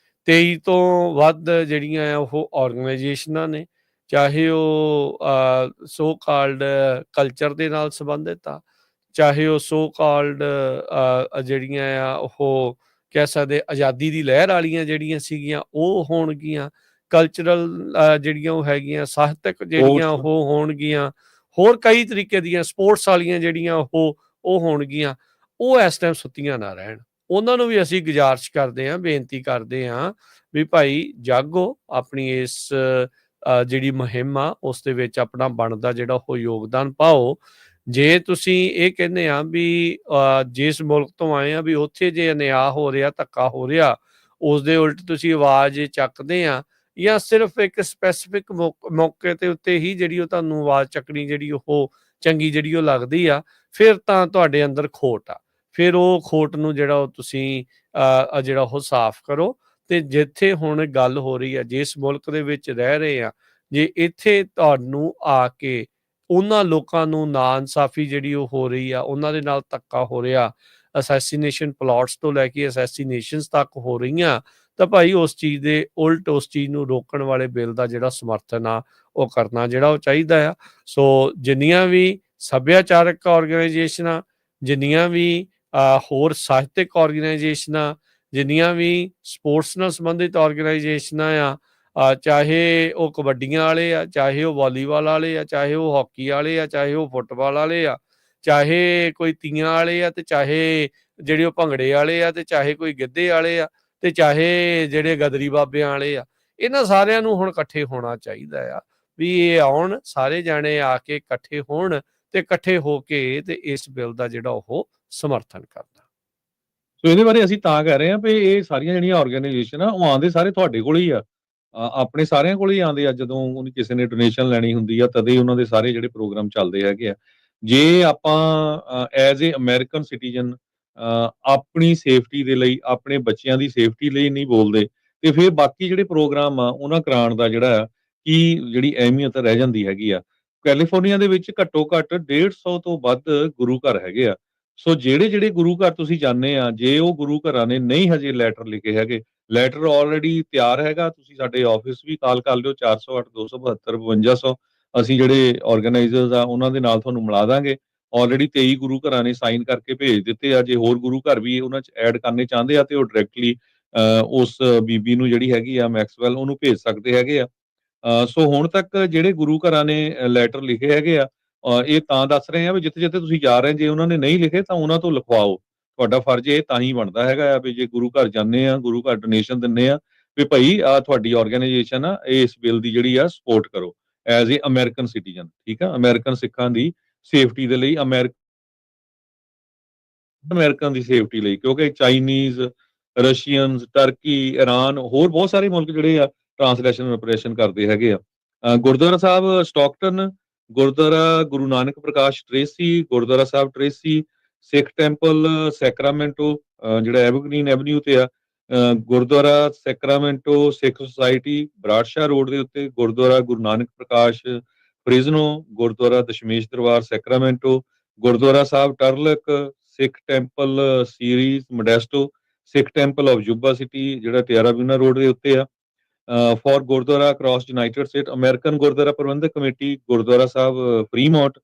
A: 23 ਤੋਂ ਵੱਧ ਜਿਹੜੀਆਂ ਆ ਉਹ ਆਰਗੇਨਾਈਜੇਸ਼ਨਾਂ ਨੇ, ਚਾਹੇ ਉਹ ਸੋ ਕਾਲਡ ਕਲਚਰ ਦੇ ਨਾਲ ਸੰਬੰਧਿਤ ਆ, ਚਾਹੇ ਉਹ ਸੋ ਕਾਲਡ ਜਿਹੜੀਆਂ ਆ ਉਹ ਕਹਿ ਸਕਦੇ ਆਜ਼ਾਦੀ ਦੀ ਲਹਿਰ ਵਾਲੀਆਂ ਜਿਹੜੀਆਂ ਸੀਗੀਆਂ ਉਹ ਹੋਣਗੀਆਂ, ਕਲਚਰਲ ਜਿਹੜੀਆਂ ਉਹ ਹੈਗੀਆਂ, ਸਾਹਿਤਕ ਜਿਹੜੀਆਂ
B: ਸਪੋਰਟਸ
A: ਉਹ ਹੋਣਗੀਆਂ, ਹੋਰ ਕਈ ਤਰੀਕੇ ਦੀਆਂ ਸਪੋਰਟਸ ਵਾਲੀਆਂ ਜਿਹੜੀਆਂ ਉਹ ਹੋਣਗੀਆਂ, ਉਹ ਇਸ ਟਾਈਮ ਸੁੱਤੀਆਂ ਨਾ ਰਹਿਣ। ਉਹਨਾਂ ਨੂੰ ਵੀ ਅਸੀਂ ਗੁਜ਼ਾਰਿਸ਼ ਕਰਦੇ ਹਾਂ, ਬੇਨਤੀ ਕਰਦੇ ਹਾਂ ਵੀ ਭਾਈ ਜਾਗੋ, ਆਪਣੀ ਇਸ ਜਿਹੜੀ ਮੁਹਿੰਮ ਆ ਉਸ ਦੇ ਵਿੱਚ ਆਪਣਾ ਬਣਦਾ ਜਿਹੜਾ ਉਹ ਯੋਗਦਾਨ ਪਾਓ। ਜੇ ਤੁਸੀਂ ਇਹ ਕਹਿੰਦੇ ਆ ਵੀ ਜਿਸ ਮੁਲਕ ਤੋਂ ਆਏ ਆ ਵੀ ਉੱਥੇ ਜੇ ਅਨਿਆਂ ਹੋ ਰਿਹਾ, ਧੱਕਾ ਹੋ ਰਿਹਾ, ਉਸ ਦੇ ਉਲਟ ਤੁਸੀਂ ਆਵਾਜ਼ ਚੱਕਦੇ ਆ, ਜਾਂ ਸਿਰਫ ਇੱਕ ਸਪੈਸੀਫਿਕ ਮੌਕੇ ਤੇ ਉੱਤੇ ਹੀ ਜਿਹੜੀ ਉਹ ਤੁਹਾਨੂੰ ਆਵਾਜ਼ ਚੱਕਣੀ ਜਿਹੜੀ ਉਹ ਚੰਗੀ ਜਿਹੜੀ ਉਹ ਲੱਗਦੀ ਆ, ਫਿਰ ਤਾਂ ਤੁਹਾਡੇ ਅੰਦਰ ਖੋਟ ਆ। ਫਿਰ ਉਹ ਖੋਟ ਨੂੰ ਜਿਹੜਾ ਉਹ ਤੁਸੀਂ ਜਿਹੜਾ ਉਹ ਸਾਫ਼ ਕਰੋ। ਤੇ ਜਿੱਥੇ ਹੁਣ ਗੱਲ ਹੋ ਰਹੀ ਆ, ਜਿਸ ਮੁਲਕ ਦੇ ਵਿੱਚ ਰਹਿ ਰਹੇ ਆ, ਜੇ ਇੱਥੇ ਤੁਹਾਨੂੰ ਆ ਕੇ ਉਹਨਾਂ ਲੋਕਾਂ ਨੂੰ ਨਾਇਨਸਾਫ਼ੀ ਜਿਹੜੀ ਉਹ ਹੋ ਰਹੀ ਆ, ਉਹਨਾਂ ਦੇ ਨਾਲ ਧੱਕਾ ਹੋ ਰਿਹਾ, ਅਸੈਸੀਨੇਸ਼ਨ ਪਲਾਟਸ ਤੋਂ ਲੈ ਕੇ ਅਸੈਸੀਨੇਸ਼ਨਸ ਤੱਕ ਹੋ ਰਹੀਆਂ, ਤਾਂ ਭਾਈ ਉਸ ਚੀਜ਼ ਦੇ ਉਲਟ ਉਸ ਚੀਜ਼ ਨੂੰ ਰੋਕਣ ਵਾਲੇ ਬਿੱਲ ਦਾ ਜਿਹੜਾ ਸਮਰਥਨ ਆ ਉਹ ਕਰਨਾ ਜਿਹੜਾ ਉਹ ਚਾਹੀਦਾ ਆ। ਸੋ ਜਿੰਨੀਆਂ ਵੀ ਸੱਭਿਆਚਾਰਕ ਆਰਗੇਨਾਈਜੇਸ਼ਨਾਂ, ਜਿੰਨੀਆਂ ਵੀ ਹੋਰ ਸਾਹਿਤਕ ਆਰਗੇਨਾਈਜੇਸ਼ਨਾਂ, ਜਿੰਨੀਆਂ ਵੀ ਸਪੋਰਟਸ ਨਾਲ ਸੰਬੰਧਿਤ ਆਰਗੇਨਾਈਜੇਸ਼ਨਾਂ ਆ, ਚਾਹੇ ਉਹ ਕਬੱਡੀਆਂ ਵਾਲੇ ਆ, ਚਾਹੇ ਉਹ ਵਾਲੀਬਾਲ ਵਾਲੇ ਆ, ਚਾਹੇ ਉਹ ਹਾਕੀ ਵਾਲੇ ਆ, ਚਾਹੇ ਉਹ ਫੁੱਟਬਾਲ ਵਾਲੇ ਆ, ਚਾਹੇ ਕੋਈ ਤੀਆਂ ਵਾਲੇ ਆ, ਤੇ ਚਾਹੇ ਜਿਹੜੇ ਉਹ ਭੰਗੜੇ ਵਾਲੇ ਆ, ਤੇ ਚਾਹੇ ਕੋਈ ਗਿੱਧੇ ਵਾਲੇ ਆ, ਤੇ ਚਾਹੇ ਜਿਹੜੇ ਗਦਰੀ ਬਾਬਿਆਂ ਵਾਲੇ ਆ, ਇਹਨਾਂ ਸਾਰਿਆਂ ਨੂੰ ਹੁਣ ਇਕੱਠੇ ਹੋਣਾ ਚਾਹੀਦਾ ਆ ਵੀ ਇਹ ਆਉਣ, ਸਾਰੇ ਜਾਣੇ ਆ ਕੇ ਇਕੱਠੇ ਹੋਣ ਤੇ ਇਕੱਠੇ ਹੋ ਕੇ ਤੇ ਇਸ ਬਿੱਲ ਦਾ ਜਿਹੜਾ ਉਹ ਸਮਰਥਨ ਕਰਨਾ।
B: ਸੋ ਇਹਦੇ ਬਾਰੇ ਅਸੀਂ ਤਾਂ ਕਹਿ ਰਹੇ ਹਾਂ ਵੀ ਇਹ ਸਾਰੀਆਂ ਜਿਹੜੀਆਂ ਆਰਗੇਨਾਈਜੇਸ਼ਨ ਆ ਉਹ ਆਉਂਦੇ ਸਾਰੇ ਤੁਹਾਡੇ ਕੋਲ ਹੀ ਆ, ਆਪਣੇ ਸਾਰਿਆਂ ਕੋਲ ਹੀ ਆਉਂਦੇ ਆ। ਜਦੋਂ ਉਹਨੇ ਕਿਸੇ ਨੇ ਡੋਨੇਸ਼ਨ ਲੈਣੀ ਹੁੰਦੀ ਆ ਤਦੇ ਉਹਨਾਂ ਦੇ ਸਾਰੇ ਜਿਹੜੇ ਪ੍ਰੋਗਰਾਮ ਚੱਲਦੇ ਹੈਗੇ ਆ। ਜੇ ਆਪਾਂ ਐਜ਼ ਏ ਅਮਰੀਕਨ ਸਿਟੀਜ਼ਨ ਆਪਣੀ ਸੇਫਟੀ ਦੇ ਲਈ, ਆਪਣੇ ਬੱਚਿਆਂ ਦੀ ਸੇਫਟੀ ਲਈ ਨਹੀਂ ਬੋਲਦੇ, ਤੇ ਫਿਰ ਬਾਕੀ ਜਿਹੜੇ ਪ੍ਰੋਗਰਾਮ ਆ ਉਹਨਾਂ ਕਰਾਉਣ ਦਾ ਜਿਹੜਾ ਕੀ ਜਿਹੜੀ ਅਹਿਮੀਅਤ ਰਹਿ ਜਾਂਦੀ ਹੈਗੀ ਆ। ਕੈਲੀਫੋਰਨੀਆ ਦੇ ਵਿੱਚ ਘੱਟੋ ਘੱਟ 150 ਤੋਂ ਵੱਧ ਗੁਰੂ ਘਰ ਹੈਗੇ ਆ। ਸੋ ਜਿਹੜੇ ਗੁਰੂ ਘਰ ਤੁਸੀਂ ਜਾਂਦੇ ਆ, ਜੇ ਉਹ ਗੁਰੂ ਘਰਾਂ ਨੇ ਨਹੀਂ ਹਜੇ ਲੈਟਰ ਲਿਖੇ ਹੈਗੇ, ਲੈਟਰ ਆਲਰੇਡੀ ਤਿਆਰ ਹੈਗਾ, ਤੁਸੀਂ ਸਾਡੇ ਆਫਿਸ ਵੀ ਕਾਲ ਕਰ ਲਿਓ 408 272 5200। ਅਸੀਂ ਜਿਹੜੇ ਆਰਗੇਨਾਈਜ਼ਰਸ ਆ ਉਹਨਾਂ ਦੇ ਨਾਲ ਤੁਹਾਨੂੰ ਮਿਲਾ ਦਾਂਗੇ। ਆਲਰੇਡੀ 23 ਗੁਰੂ ਘਰਾਂ ਨੇ ਸਾਈਨ ਕਰਕੇ ਭੇਜ ਦਿੱਤੇ ਆ। ਜੇ ਹੋਰ ਗੁਰੂ ਘਰ ਵੀ ਉਹਨਾਂ 'ਚ ਐਡ ਕਰਨੇ ਚਾਹੁੰਦੇ ਆ ਤੇ ਉਹ ਡਾਇਰੈਕਟਲੀ ਉਸ ਬੀਬੀ ਨੂੰ ਜਿਹੜੀ ਹੈਗੀ ਆ ਮੈਕਸਵੈਲ, ਉਹਨੂੰ ਭੇਜ ਸਕਦੇ ਹੈਗੇ ਆ। ਸੋ ਹੁਣ ਤੱਕ ਜਿਹੜੇ ਗੁਰੂ ਘਰਾਂ ਨੇ ਲੈਟਰ ਲਿਖੇ ਹੈਗੇ ਆ, ਇਹ ਤਾਂ ਦੱਸ ਰਹੇ ਆ ਵੀ ਜਿੱਥੇ-ਜਿੱਥੇ ਤੁਸੀਂ ਜਾ ਰਹੇ, ਜੇ ਉਹਨਾਂ ਨੇ ਨਹੀਂ ਲਿਖੇ ਤਾਂ ਉਹਨਾਂ ਤੋਂ ਲਿਖਵਾਓ। ਤੁਹਾਡਾ ਫਰਜ਼ ਇਹ ਤਾਂ ਹੀ ਬਣਦਾ ਹੈਗਾ ਆ ਵੀ ਜੇ ਗੁਰੂ ਘਰ ਜਾਂਦੇ ਆ, ਗੁਰੂ ਘਰ ਡੋਨੇਸ਼ਨ ਦਿੰਦੇ ਆ, ਵੀ ਭਾਈ ਆ ਤੁਹਾਡੀ ਆਰਗੇਨਾਈਜੇਸ਼ਨ ਆ, ਇਸ ਬਿੱਲ ਦੀ ਜਿਹੜੀ ਆ ਸਪੋਰਟ ਕਰੋ ਐਜ਼ ਏ ਅਮਰੀਕਨ ਸਿਟੀਜ਼ਨ। ਠੀਕ ਆ, ਅਮਰੀਕਨ ਸਿੱਖਾਂ ਦੀ ਸੇਫਟੀ ਦੇ ਲਈ, ਅਮਰੀਕਨ ਦੀ ਸੇਫਟੀ ਲਈ, ਕਿਉਂਕਿ ਚਾਈਨੀਜ਼, ਰਸ਼ੀਅਨਸ, ਟਰਕੀ, ਈਰਾਨ, ਹੋਰ ਬਹੁਤ ਸਾਰੇ ਮੁਲਕ ਜਿਹੜੇ ਆ ਟ੍ਰਾਂਸਲੇਸ਼ਨ ਆਪਰੇਸ਼ਨ ਕਰਦੇ ਹੈਗੇ ਆ। Gurdwara Sahib Stockton, Gurdwara Guru Nanak Prakash Tracy, Gurdwara Sahib Tracy, Sikh temple Sacramento ਜਿਹੜਾ ਐਵਰਗ੍ਰੀਨ ਐਵਨਿਊ ਤੇ ਆ, Gurdwara Sacramento Sikh society Bradshaw road ਦੇ ਉੱਤੇ, Gurdwara Guru Nanak Prakash Fresno, Gurdwara Dashmesh Darbar Sacramento, Gurdwara Sahib Turlock, Sikh temple Ceres Modesto, Sikh temple of Yuba City ਜਿਹੜਾ ਟਿਆਰਾਬਿਨਾ ਰੋਡ ਦੇ ਉੱਤੇ ਆ, for Gurdwara across United State, American Gurdwara Prabandhak committee, Gurdwara Sahib Fremont,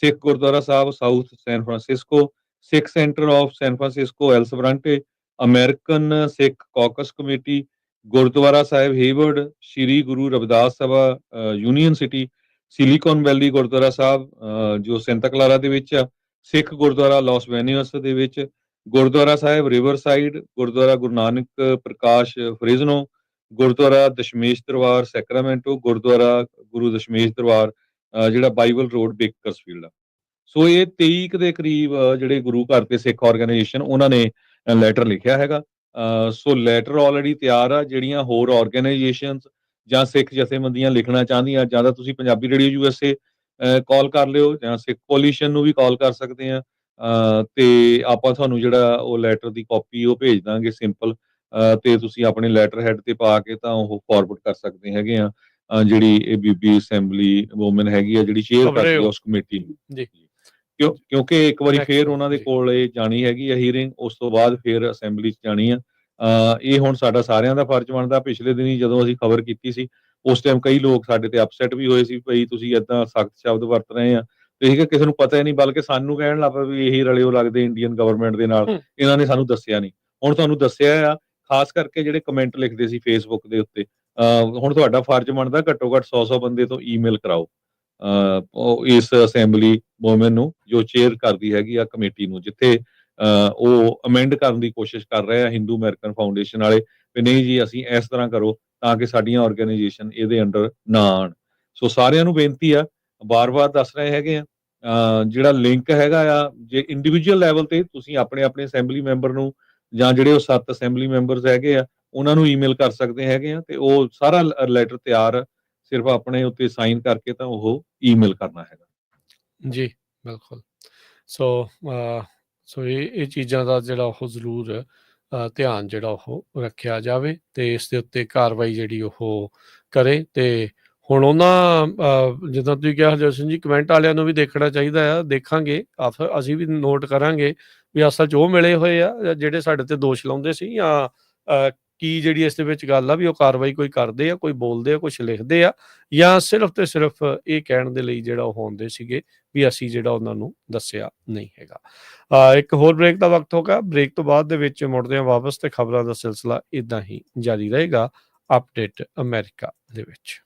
B: Sikh Gurdwara Sahib South San Francisco, Sikh centre of San Francisco El Sobrante, American Sikh caucus committee, Gurdwara Sahib Hayward, Shri Guru Ravidas Sabha Union City, Silicon Valley Gurdwara Sahib ਜੋ Santa ਕਲਾਰਾ ਦੇ ਵਿੱਚ ਆ, ਸਿੱਖ Gurdwara Las ਵੈਨੀਅਸ ਦੇ ਵਿੱਚ, ਗੁਰਦੁਆਰਾ ਸਾਹਿਬ Riverside, Gurdwara Guru Nanak Prakash Fresno, Gurdwara Dashmesh Darbar Sacramento, Gurdwara ਗੁਰੂ ਦਸ਼ਮੇਸ਼ ਦਰਬਾਰ ਜਿਹੜਾ ਬਾਈਬਲ ਰੋਡ ਬੇਕਰਸਫੀਲਡ ਆ। ਸੋ ਇਹ 23 ਦੇ ਕਰੀਬ ਜਿਹੜੇ ਗੁਰੂ ਘਰ ਤੇ ਸਿੱਖ ਆਰਗੇਨਾਈਜੇਸ਼ਨ ਉਹਨਾਂ ਨੇ ਲੈਟਰ ਲਿਖਿਆ ਹੈਗਾ। ਸੋ ਲੈਟਰ ਆਲਰੇਡੀ ਤਿਆਰ ਆ। ਜਿਹੜੀਆਂ ਹੋਰ ਆਰਗੇਨਾਈਜੇਸ਼ਨਸ ਜਾਂ ਸਿੱਖ ਜਥੇਬੰਦੀਆਂ ਲਿਖਣਾ ਚਾਹੁੰਦੀਆਂ, ਜਾਂ ਤਾਂ ਤੁਸੀਂ ਪੰਜਾਬੀ ਰੇਡੀਓ USA ਕਾਲ ਕਰ ਲਿਓ, ਜਾਂ ਸਿੱਖ ਕੋਲੀਸ਼ਨ ਨੂੰ ਵੀ ਕਾਲ ਕਰ ਸਕਦੇ ਆ, ਤੇ ਆਪਾਂ ਤੁਹਾਨੂੰ ਜਿਹੜਾ ਉਹ ਲੈਟਰ ਦੀ ਕਾਪੀ ਉਹ ਭੇਜ ਦਾਂਗੇ ਸਿੰਪਲ, ਤੇ ਤੁਸੀਂ ਆਪਣੇ ਲੈਟਰ ਹੈਡ ਤੇ ਪਾ ਕੇ ਤਾਂ ਉਹ ਫਾਰਵਰਡ ਕਰ ਸਕਦੇ ਹੈਗੇ ਆ ਜਿਹੜੀ ਇਹ ਬੀਬੀ ਅਸੈਂਬਲੀ ਵੂਮਨ ਹੈਗੀ ਆ ਜਿਹੜੀ ਚੇਅਰ ਕਰਦੀ ਆ ਉਸ ਕਮੇਟੀ ਨੂੰ
A: ਜੀ।
B: ਕਿਉਂਕਿ ਇੱਕ ਵਾਰੀ ਫੇਰ ਉਹਨਾਂ ਦੇ ਕੋਲ ਇਹ ਜਾਣੀ ਹੈਗੀ ਆ ਹੀਅਰਿੰਗ, ਉਸ ਤੋਂ ਬਾਅਦ ਫੇਰ ਅਸੈਂਬਲੀ 'ਚ ਜਾਣੀ ਆ। ਇਹ ਹੁਣ ਸਾਡਾ ਸਾਰਿਆਂ ਦਾ ਫਰਜ਼ ਬਣਦਾ। ਪਿਛਲੇ ਦਿਨੀ ਜਦੋਂ ਅਸੀਂ ਖਬਰ ਕੀਤੀ ਸੀ ਉਸ ਟਾਈਮ ਕਈ ਲੋਕ ਸਾਡੇ ਤੇ ਅਪਸੈਟ ਵੀ ਹੋਏ ਸੀ, ਭਈ ਤੁਸੀਂ ਏਦਾਂ ਸਖਤ ਸ਼ਬਦ ਵਰਤ ਰਹੇ ਆ, ਤੇ ਇਹ ਕਿਸੇ ਨੂੰ ਪਤਾ ਹੀ ਨਹੀਂ, ਬਲਕਿ ਸਾਨੂੰ ਕਹਿਣ ਲੱਗ ਪਏ ਵੀ ਇਹੀ ਰਲਿਓ ਲੱਗਦੇ ਇੰਡੀਅਨ ਗਵਰਨਮੈਂਟ ਦੇ ਨਾਲ, ਇਹਨਾਂ ਨੇ ਸਾਨੂੰ ਦੱਸਿਆ ਨਹੀਂ। ਹੁਣ ਤੁਹਾਨੂੰ ਦੱਸਿਆ ਆ, ਖਾਸ ਕਰਕੇ ਜਿਹੜੇ ਕਮੈਂਟ ਲਿਖਦੇ ਸੀ ਫੇਸਬੁੱਕ ਦੇ ਉੱਤੇ, ਹੁਣ ਤੁਹਾਡਾ ਫਰਜ਼ ਬਣਦਾ ਘੱਟੋ ਘੱਟ 100 ਬੰਦੇ ਤੋਂ ਈਮੇਲ ਕਰਾਓ ਉਹ ਇਸ ਅਸੈਂਬਲੀ ਵੂਮਨ ਨੂੰ ਜੋ ਚੇਅਰ ਕਰਦੀ ਹੈਗੀ ਆ ਕਮੇਟੀ ਨੂੰ, ਜਿੱਥੇ ਉਹ ਅਮੈਂਡ ਕਰਨ ਦੀ ਕੋਸ਼ਿਸ਼ ਕਰ ਰਹੇ ਆ ਹਿੰਦੂ ਅਮਰੀਕਨ ਫਾਊਂਡੇਸ਼ਨ ਵਾਲੇ ਵੀ ਨਹੀਂ ਜੀ ਅਸੀਂ ਇਸ ਤਰ੍ਹਾਂ ਕਰੋ ਤਾਂ ਕਿ ਸਾਡੀਆਂ ਆਰਗੇਨਾਈਜੇਸ਼ਨ ਇਹਦੇ ਅੰਡਰ ਨਾ ਆਉਣ। ਸੋ ਸਾਰਿਆਂ ਨੂੰ ਬੇਨਤੀ ਆ, ਬਾਰ-ਬਾਰ ਦੱਸ ਰਹੇ ਹੈਗੇ ਆ, ਜਿਹੜਾ ਲਿੰਕ ਹੈਗਾ ਆ, ਜੇ ਇੰਡੀਵਿਜੂਅਲ ਲੈਵਲ ਤੇ ਤੁਸੀਂ ਆਪਣੇ ਆਪਣੇ ਅਸੈਂਬਲੀ ਮੈਂਬਰ ਨੂੰ ਜਾਂ ਜਿਹੜੇ ਉਹ 7 ਅਸੈਂਬਲੀ ਮੈਂਬਰਸ ਹੈਗੇ ਆ ਉਹਨਾਂ ਨੂੰ ਈਮੇਲ ਕਰ ਸਕਦੇ ਹੈਗੇ ਆ, ਤੇ ਉਹ ਸਾਰਾ ਲੈਟਰ ਤਿਆਰ, ਸਿਰਫ ਆਪਣੇ ਉੱਤੇ ਸਾਈਨ ਕਰਕੇ ਤਾਂ ਉਹ ਈਮੇਲ ਕਰਨਾ ਹੈਗਾ।
A: ਜੀ, ਬਿਲਕੁਲ। ਸੋ ਸੋ ਇਹ ਚੀਜ਼ਾਂ ਦਾ ਜਿਹੜਾ ਉਹ ਜ਼ਰੂਰ ਧਿਆਨ ਜਿਹੜਾ ਉਹ ਰੱਖਿਆ ਜਾਵੇ ਅਤੇ ਇਸ ਦੇ ਉੱਤੇ ਕਾਰਵਾਈ ਜਿਹੜੀ ਉਹ ਕਰੇ। ਅਤੇ ਹੁਣ ਉਹਨਾਂ ਜਿੱਦਾਂ ਤੁਸੀਂ ਕਿਹਾ ਹਰਜੋਤ ਸਿੰਘ ਜੀ, ਕਮੈਂਟ ਵਾਲਿਆਂ ਨੂੰ ਵੀ ਦੇਖਣਾ ਚਾਹੀਦਾ ਆ, ਦੇਖਾਂਗੇ ਅਸੀਂ ਵੀ ਨੋਟ ਕਰਾਂਗੇ ਵੀ ਅਸਲ 'ਚ ਉਹ ਮਿਲੇ ਹੋਏ ਆ ਜਿਹੜੇ ਸਾਡੇ 'ਤੇ ਦੋਸ਼ ਲਾਉਂਦੇ ਸੀ, ਜਾਂ ਕੀ ਜਿਹੜੀ ਇਸ ਦੇ ਵਿੱਚ ਗੱਲ ਆ ਵੀ ਉਹ ਕਾਰਵਾਈ ਕੋਈ ਕਰਦੇ ਆ, ਕੋਈ ਬੋਲਦੇ ਆ, ਕੁਛ ਲਿਖਦੇ ਆ, ਜਾਂ ਸਿਰਫ ਤੇ ਸਿਰਫ ਇਹ ਕਹਿਣ ਦੇ ਲਈ ਜਿਹੜਾ ਉਹ ਆਉਂਦੇ ਸੀਗੇ ਵੀ ਅਸੀਂ ਜਿਹੜਾ ਉਹਨਾਂ ਨੂੰ ਦੱਸਿਆ ਨਹੀਂ ਹੈਗਾ। ਇੱਕ ਹੋਰ ਬ੍ਰੇਕ ਦਾ ਵਕਤ ਹੋ ਗਿਆ। ਬ੍ਰੇਕ ਤੋਂ ਬਾਅਦ ਦੇ ਵਿੱਚ ਮੁੜਦੇ ਹਾਂ ਵਾਪਸ, ਤੇ ਖਬਰਾਂ ਦਾ ਸਿਲਸਿਲਾ ਇਦਾਂ ਹੀ ਜਾਰੀ ਰਹੇਗਾ ਅਪਡੇਟ ਅਮਰੀਕਾ ਦੇ ਵਿੱਚ।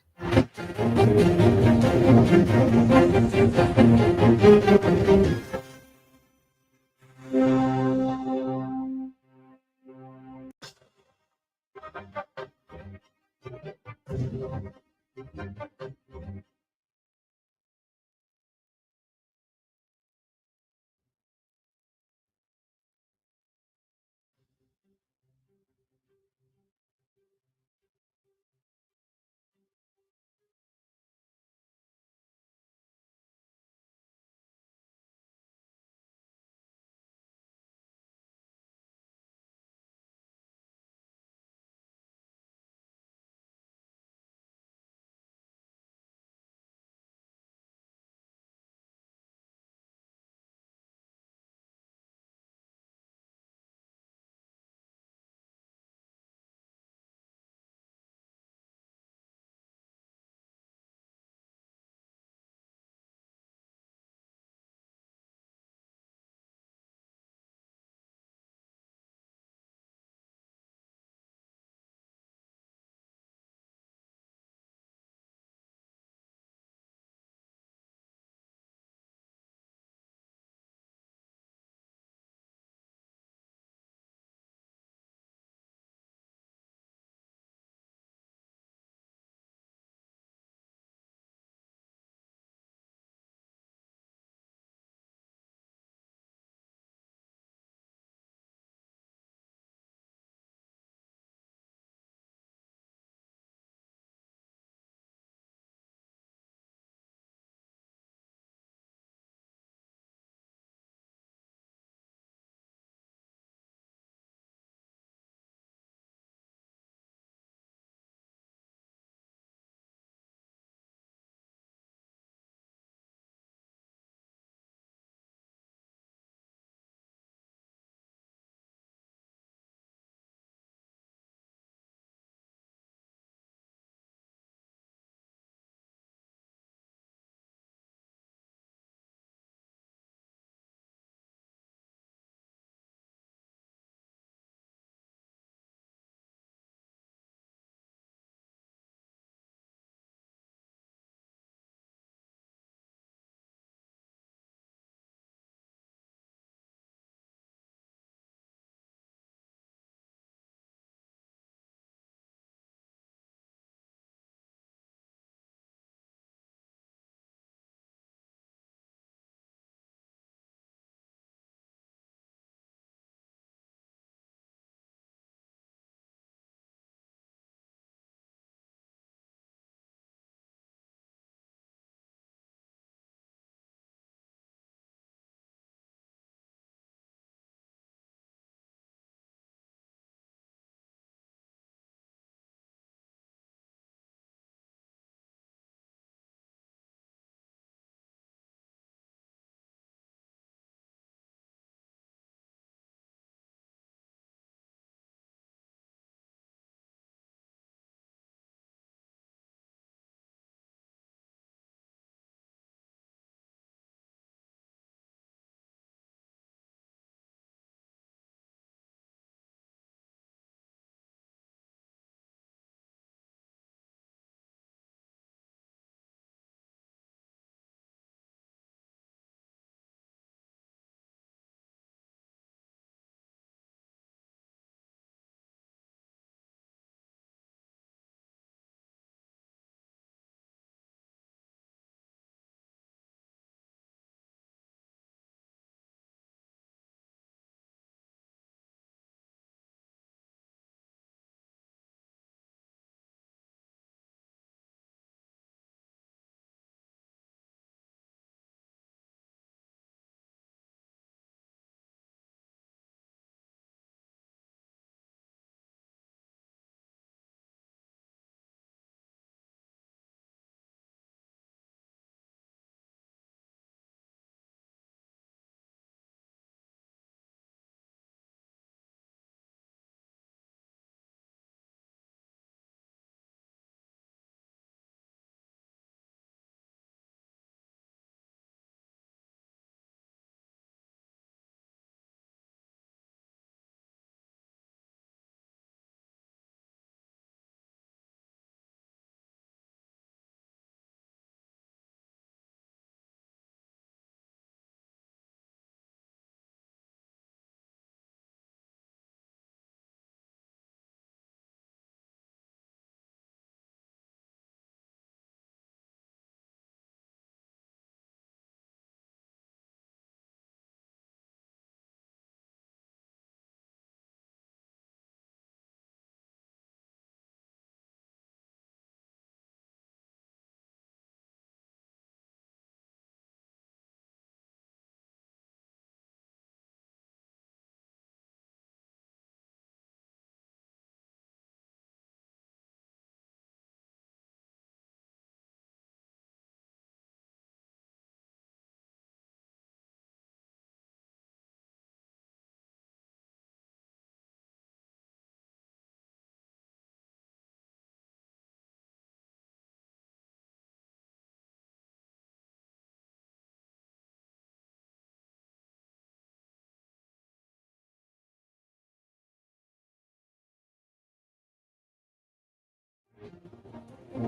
A: ਇੱਕ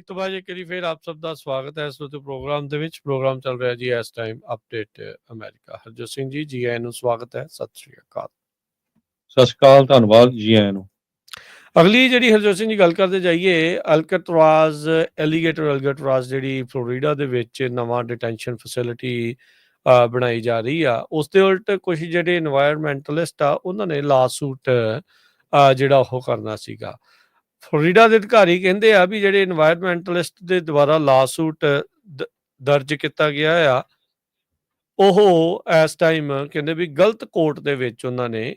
A: ਤੋਂ ਬਾਅਦ ਇੱਕ ਵਾਰੀ ਫਿਰ ਆਪ ਸਭ ਦਾ ਸਵਾਗਤ ਹੈ ਇਸ ਵਕਤ ਪ੍ਰੋਗਰਾਮ ਦੇ ਵਿੱਚ। ਪ੍ਰੋਗਰਾਮ ਚੱਲ ਰਿਹਾ ਜੀ ਇਸ time update America. Harjot Singh ji, ਜੀ ਆਇਆਂ ਨੂੰ ਸਵਾਗਤ ਹੈ। ਸਤਿ ਸ਼੍ਰੀ ਅਕਾਲ।
B: ਸਤਿ ਸ਼੍ਰੀ ਅਕਾਲ, ਧੰਨਵਾਦ ਜੀ ਆਇਆਂ ਨੂੰ।
A: ਅਗਲੀ ਜਿਹੜੀ ਹਰਜੋਤ ਸਿੰਘ ਜੀ ਗੱਲ ਕਰਦੇ ਜਾਈਏ, ਅਲਕਟਰਾਜ਼ ਐਲੀਗੇਟਰ ਅਲਕਟਰਾਜ਼ ਜਿਹੜੀ ਫਲੋਰੀਡਾ ਦੇ ਵਿੱਚ ਨਵਾਂ ਡਿਟੈਂਸ਼ਨ ਫੈਸਿਲਿਟੀ ਬਣਾਈ ਜਾ ਰਹੀ ਆ, ਉਸ ਦੇ ਉਲਟ ਕੁਝ ਜਿਹੜੇ ਇਨਵਾਇਰਮੈਂਟਲਿਸਟ ਆ ਉਹਨਾਂ ਨੇ ਲਾ ਸੂਟ ਜਿਹੜਾ ਉਹ ਕਰਨਾ ਸੀਗਾ। ਫਲੋਰੀਡਾ ਦੇ ਅਧਿਕਾਰੀ ਕਹਿੰਦੇ ਆ ਵੀ ਜਿਹੜੇ ਇਨਵਾਇਰਮੈਂਟਲਿਸਟ ਦੇ ਦੁਆਰਾ ਲਾ ਸੂਟ ਦਰਜ ਕੀਤਾ ਗਿਆ ਆ, ਉਹ ਇਸ ਟਾਈਮ ਕਹਿੰਦੇ ਵੀ ਗਲਤ ਕੋਰਟ ਦੇ ਵਿੱਚ ਉਹਨਾਂ ਨੇ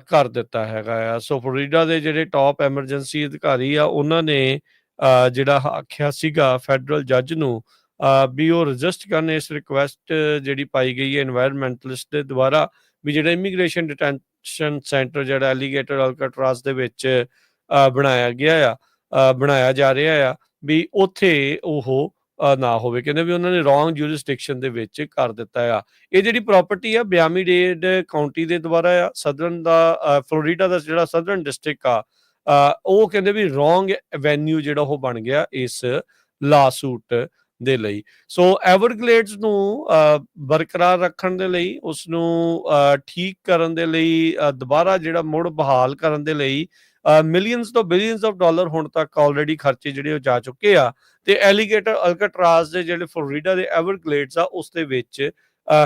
A: ਕਰ ਦਿੱਤਾ ਹੈਗਾ ਆ। ਸੋ ਫਲੋਰੀਡਾ ਦੇ ਜਿਹੜੇ ਟਾਪ ਐਮਰਜੈਂਸੀ ਅਧਿਕਾਰੀ ਆ, ਉਹਨਾਂ ਨੇ ਜਿਹੜਾ ਆਖਿਆ ਸੀਗਾ ਫੈਡਰਲ ਜੱਜ ਨੂੰ ਵੀ ਉਹ ਰਜਿਸਟ ਕਰਨ ਇਸ ਰਿਕੁਐਸਟ ਜਿਹੜੀ ਪਾਈ ਗਈ ਹੈ ਇਨਵਾਇਰਮੈਂਟਲਿਸਟ ਦੇ ਦੁਆਰਾ, ਵੀ ਜਿਹੜਾ ਇਮੀਗ੍ਰੇਸ਼ਨ ਡਿਟੈਂਸ਼ਨ ਸੈਂਟਰ ਜਿਹੜਾ ਐਲੀਗੇਟਰ ਅਲਕਟਰਾਜ਼ ਦੇ ਵਿੱਚ ਬਣਾਇਆ ਜਾ ਰਿਹਾ ਆ, ਵੀ ਉੱਥੇ ਉਹ ਨਾ ਹੋਵੇ। ਕਹਿੰਦੇ ਵੀ ਉਹਨਾਂ ਨੇ ਰੋਂਗ ਜੂਰਿਸਡਿਕਸ਼ਨ ਦੇ ਵਿੱਚ ਕਰ ਦਿੱਤਾ ਆ। ਇਹ ਜਿਹੜੀ ਪ੍ਰਾਪਰਟੀ ਆ ਮਿਆਮੀ ਡੇਡ ਕਾਉਂਟੀ ਦੇ ਦੁਆਰਾ ਆ, ਸਦਰਨ ਦਾ ਫਲੋਰੀਡਾ ਦਾ ਜਿਹੜਾ ਸਦਰਨ ਡਿਸਟ੍ਰਿਕਟ ਆ, ਉਹ ਕਹਿੰਦੇ ਵੀ ਰੋਂਗ ਐਵੇਨਿਊ ਜਿਹੜਾ ਉਹ ਬਣ ਗਿਆ ਇਸ ਲਾ ਸੂਟ ਦੇ ਲਈ। ਸੋ ਐਵਰਗਲੇਡਸ ਨੂੰ ਬਰਕਰਾਰ ਰੱਖਣ ਦੇ ਲਈ, ਉਸ ਨੂੰ ਠੀਕ ਕਰਨ ਦੇ ਲਈ, ਦੁਬਾਰਾ ਜਿਹੜਾ ਮੁੜ ਬਹਾਲ ਕਰਨ ਦੇ ਲਈ ਮਿਲੀਅਨਸ ਤੋਂ ਬਿਲੀਅਨਸ ਆਫ ਡਾਲਰ ਹੁਣ ਤੱਕ ਆਲਰੇਡੀ ਖਰਚੇ ਜਿਹੜੇ ਉਹ ਜਾ ਚੁੱਕੇ ਆ। ਤੇ ਐਲੀਗੇਟਰ ਅਲਕਟਰਾਜ਼ ਦੇ ਜਿਹੜੇ ਫਲੋਰੀਡਾ ਦੇ ਐਵਰਗਲੇਡਸ ਆ, ਉਸ ਦੇ ਵਿੱਚ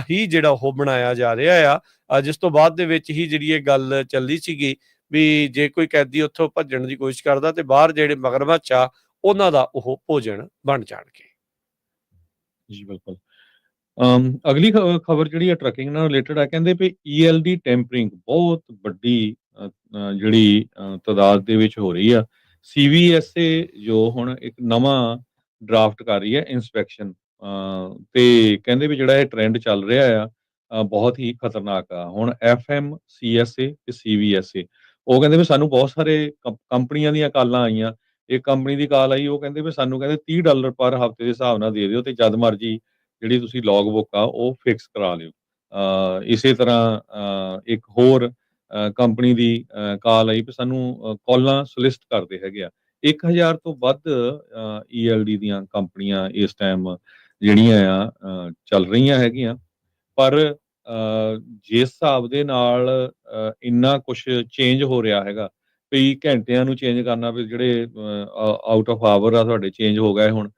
A: ਹੀ ਜਿਹੜਾ ਉਹ ਬਣਾਇਆ ਜਾ ਰਿਹਾ ਆ, ਜਿਸ ਤੋਂ ਬਾਅਦ ਦੇ ਵਿੱਚ ਹੀ ਜਿਹੜੀ ਇਹ ਗੱਲ ਚੱਲੀ ਸੀਗੀ ਵੀ ਜੇ ਕੋਈ ਕੈਦੀ ਉੱਥੋਂ ਭੱਜਣ ਦੀ ਕੋਸ਼ਿਸ਼ ਕਰਦਾ ਤੇ ਬਾਹਰ ਜਿਹੜੇ ਮਗਰਮੱਛ ਆ ਉਹਨਾਂ ਦਾ ਉਹ ਭੋਜਨ ਬਣ ਜਾਣਗੇ।
B: ਜੀ ਬਿਲਕੁਲ। ਅਗਲੀ ਖਬਰ ਜਿਹੜੀ ਹੈ ਟਰੱਕਿੰਗ ਨਾਲ ਰਿਲੇਟਡ ਹੈ। ਕਹਿੰਦੇ ਵੀ ELD ਟੈਂਪਰਿੰਗ ਬਹੁਤ ਵੱਡੀ ਜਿਹੜੀ ਤਾਦਾਦ ਦੇ ਵਿੱਚ ਹੋ ਰਹੀ ਆ। CVSA ਜੋ ਹੁਣ ਇੱਕ ਨਵਾਂ ਡਰਾਫਟ ਕਰ ਰਹੀ ਹੈ ਇਨਸਪੈਕਸ਼ਨ, ਤੇ ਕਹਿੰਦੇ ਵੀ ਜਿਹੜਾ ਇਹ ਟ੍ਰੈਂਡ ਚੱਲ ਰਿਹਾ ਆ ਬਹੁਤ ਹੀ ਖਤਰਨਾਕ ਆ। ਹੁਣ FMCSA ਤੇ CVSA ਉਹ ਕਹਿੰਦੇ ਵੀ ਸਾਨੂੰ ਬਹੁਤ ਸਾਰੇ ਕੰਪਨੀਆਂ ਦੀਆਂ ਕਾਲਾਂ ਆਈਆਂ। ਇੱਕ ਕੰਪਨੀ ਦੀ ਕਾਲ ਆਈ, ਉਹ ਕਹਿੰਦੇ ਵੀ ਸਾਨੂੰ ਕਹਿੰਦੇ $30 ਪਰ ਹਫ਼ਤੇ ਦੇ ਹਿਸਾਬ ਨਾਲ ਦੇ ਦਿਓ ਤੇ ਜਦ ਮਰਜੀ ਜਿਹੜੀ ਤੁਸੀਂ ਲੌਗ ਬੁੱਕ ਆ ਉਹ ਫਿਕਸ ਕਰਾ ਲਿਓ। ਇਸੇ ਤਰ੍ਹਾਂ ਇੱਕ ਹੋਰ ਕੰਪਨੀ ਦੀ ਕਾਲ ਆਈ ਵੀ ਸਾਨੂੰ ਕਾਲਾਂ ਸੋਲਿਸਟ ਕਰਦੇ ਹੈਗੇ ਆ। 1000 ਤੋਂ ਵੱਧ ELD ਦੀਆਂ ਕੰਪਨੀਆਂ ਇਸ ਟਾਈਮ ਜਿਹੜੀਆਂ ਆ ਚੱਲ ਰਹੀਆਂ ਹੈਗੀਆਂ। ਪਰ ਜਿਸ ਹਿਸਾਬ ਦੇ ਨਾਲ ਇੰਨਾ ਕੁਛ ਚੇਂਜ ਹੋ ਰਿਹਾ ਹੈਗਾ, ਕਈ ਘੰਟਿਆਂ ਨੂੰ ਚੇਂਜ ਕਰਨਾ, ਵੀ ਜਿਹੜੇ ਆਊਟ ਆਫ ਆਵਰ ਆ ਤੁਹਾਡੇ ਚੇਂਜ ਹੋ ਗਏ, ਹੁਣ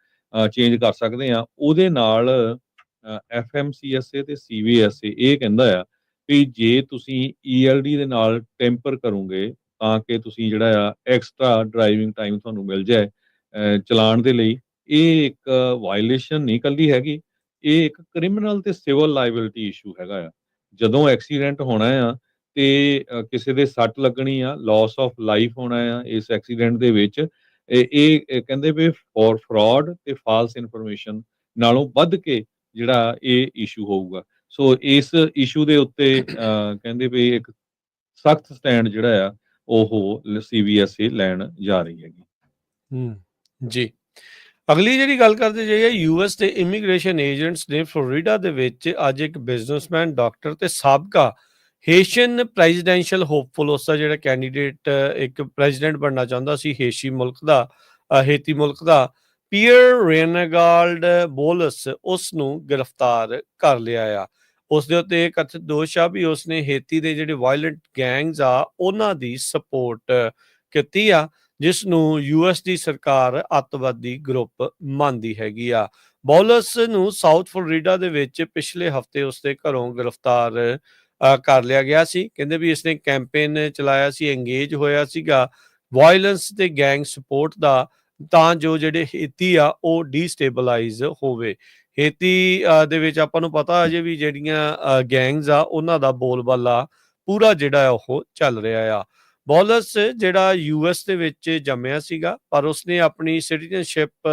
B: ਚੇਂਜ ਕਰ ਸਕਦੇ ਆ। ਉਹਦੇ ਨਾਲ FMCSA ਤੇ CVSA ਇਹ ਕਹਿੰਦਾ ਆ ਵੀ ਜੇ ਤੁਸੀਂ ELD ਦੇ ਨਾਲ ਟੈਂਪਰ ਕਰੋਗੇ ਤਾਂ ਕਿ ਤੁਸੀਂ ਜਿਹੜਾ ਆ ਐਕਸਟਰਾ ਡਰਾਈਵਿੰਗ ਟਾਈਮ ਤੁਹਾਨੂੰ ਮਿਲ ਜਾਏ ਚਲਾਉਣ ਦੇ ਲਈ, ਇਹ ਇੱਕ ਵਾਇਲੇਸ਼ਨ ਨਹੀਂ ਕੱਲੀ ਹੈਗੀ, ਇਹ ਇੱਕ ਕ੍ਰਿਮੀਨਲ ਤੇ ਸਿਵਲ ਲਾਇਬਿਲਿਟੀ ਇਸ਼ੂ ਹੈਗਾ ਆ। ਜਦੋਂ ਐਕਸੀਡੈਂਟ ਹੋਣਾ ਆ ਤੇ ਕਿਸੇ ਦੇ ਸੱਟ ਲੱਗਣੀ ਆ, ਲਾਸ ਆਫ ਲਾਈਫ ਹੋਣਾ ਆ ਇਸ ਐਕਸੀਡੈਂਟ ਦੇ ਵਿੱਚ, ਇਹ ਕਹਿੰਦੇ ਵੀ ਫॉर ਫਰਾਡ ਤੇ ਫਾਲਸ ਇਨਫੋਰਮੇਸ਼ਨ ਨਾਲੋਂ ਵੱਧ ਕੇ ਜਿਹੜਾ ਇਹ ਇਸ਼ੂ ਹੋਊਗਾ। ਸੋ ਇਸ ਇਸ਼ੂ ਦੇ ਉੱਤੇ ਕਹਿੰਦੇ ਵੀ ਇੱਕ ਸਖਤ ਸਟੈਂਡ ਜਿਹੜਾ ਆ ਉਹ CVSA ਲੈਣ ਜਾ ਰਹੀ ਹੈਗੀ।
A: ਜੀ, ਅਗਲੀ ਜਿਹੜੀ ਗੱਲ ਕਰਦੇ ਜਾਈਏ, US ਦੇ ਇਮੀਗ੍ਰੇਸ਼ਨ ਏਜੰਟਸ ਨੇ ਫਲੋਰੀਡਾ ਦੇ ਵਿੱਚ ਅੱਜ ਇੱਕ ਬਿਜ਼ਨਸਮੈਨ, ਡਾਕਟਰ ਤੇ ਸਾਬਕਾ ਹੇਸ਼ੀਅਨ ਪ੍ਰੈਜ਼ੀਡੈਂਸ਼ੀਅਲ ਹੋਪਫੁਲ, ਉਸ ਦਾ ਜਿਹੜਾ ਕੈਂਡੀਡੇਟ ਇੱਕ ਪ੍ਰੈਜ਼ੀਡੈਂਟ ਬਣਨਾ ਚਾਹੁੰਦਾ ਸੀ ਹੇਤੀ ਮੁਲਕ ਦਾ, ਪੀਅਰ ਰੇਨਗਾਲਡ ਬੋਲਸ, ਉਸ ਨੂੰ ਗ੍ਰਿਫਤਾਰ ਕਰ ਲਿਆ ਆ। ਉਸ ਦੇ ਉੱਤੇ ਕਥਿਤ ਦੋਸ਼ ਆ ਵੀ ਉਸਨੇ ਹੇਤੀ ਦੇ ਜਿਹੜੇ ਵਾਇਲੈਂਟ ਗੈਂਗਸ ਆ ਉਹਨਾਂ ਦੀ ਸਪੋਰਟ ਕੀਤੀ ਆ, ਜਿਸ ਨੂੰ US ਦੀ ਸਰਕਾਰ ਅੱਤਵਾਦੀ ਗਰੁੱਪ ਮੰਨਦੀ ਹੈਗੀ ਆ। ਬੋਲਸ ਨੂੰ ਸਾਊਥ ਫਲੋਰੀਡਾ ਦੇ ਵਿੱਚ ਪਿਛਲੇ ਹਫ਼ਤੇ ਉਸਦੇ ਘਰੋਂ ਗ੍ਰਿਫਤਾਰ ਕਰ ਲਿਆ ਗਿਆ ਸੀ। ਕਹਿੰਦੇ ਵੀ ਇਸਨੇ ਕੈਂਪੇਨ ਚਲਾਇਆ ਸੀ, ਇੰਗੇਜ ਹੋਇਆ ਸੀਗਾ ਵਾਇਲੈਂਸ ਤੇ ਗੈਂਗ ਸਪੋਰਟ ਦਾ, ਤਾਂ ਜੋ ਜਿਹੜੇ ਹੇਤੀ ਆ ਉਹ ਡੀਸਟੇਬਲਾਈਜ਼ ਹੋਵੇ। ਹੇਤੀ ਦੇ ਵਿੱਚ ਆਪਾਂ ਨੂੰ ਪਤਾ ਅਜੇ ਵੀ ਜਿਹੜੀਆਂ ਗੈਂਗਸ ਆ ਉਹਨਾਂ ਦਾ ਬੋਲਬਾਲਾ ਪੂਰਾ ਜਿਹੜਾ ਉਹ ਚੱਲ ਰਿਹਾ ਆ। ਬੋਲਸ ਜਿਹੜਾ US ਦੇ ਵਿੱਚ ਜੰਮਿਆ ਸੀਗਾ, ਪਰ ਉਸਨੇ ਆਪਣੀ ਸਿਟੀਜ਼ਨਸ਼ਿਪ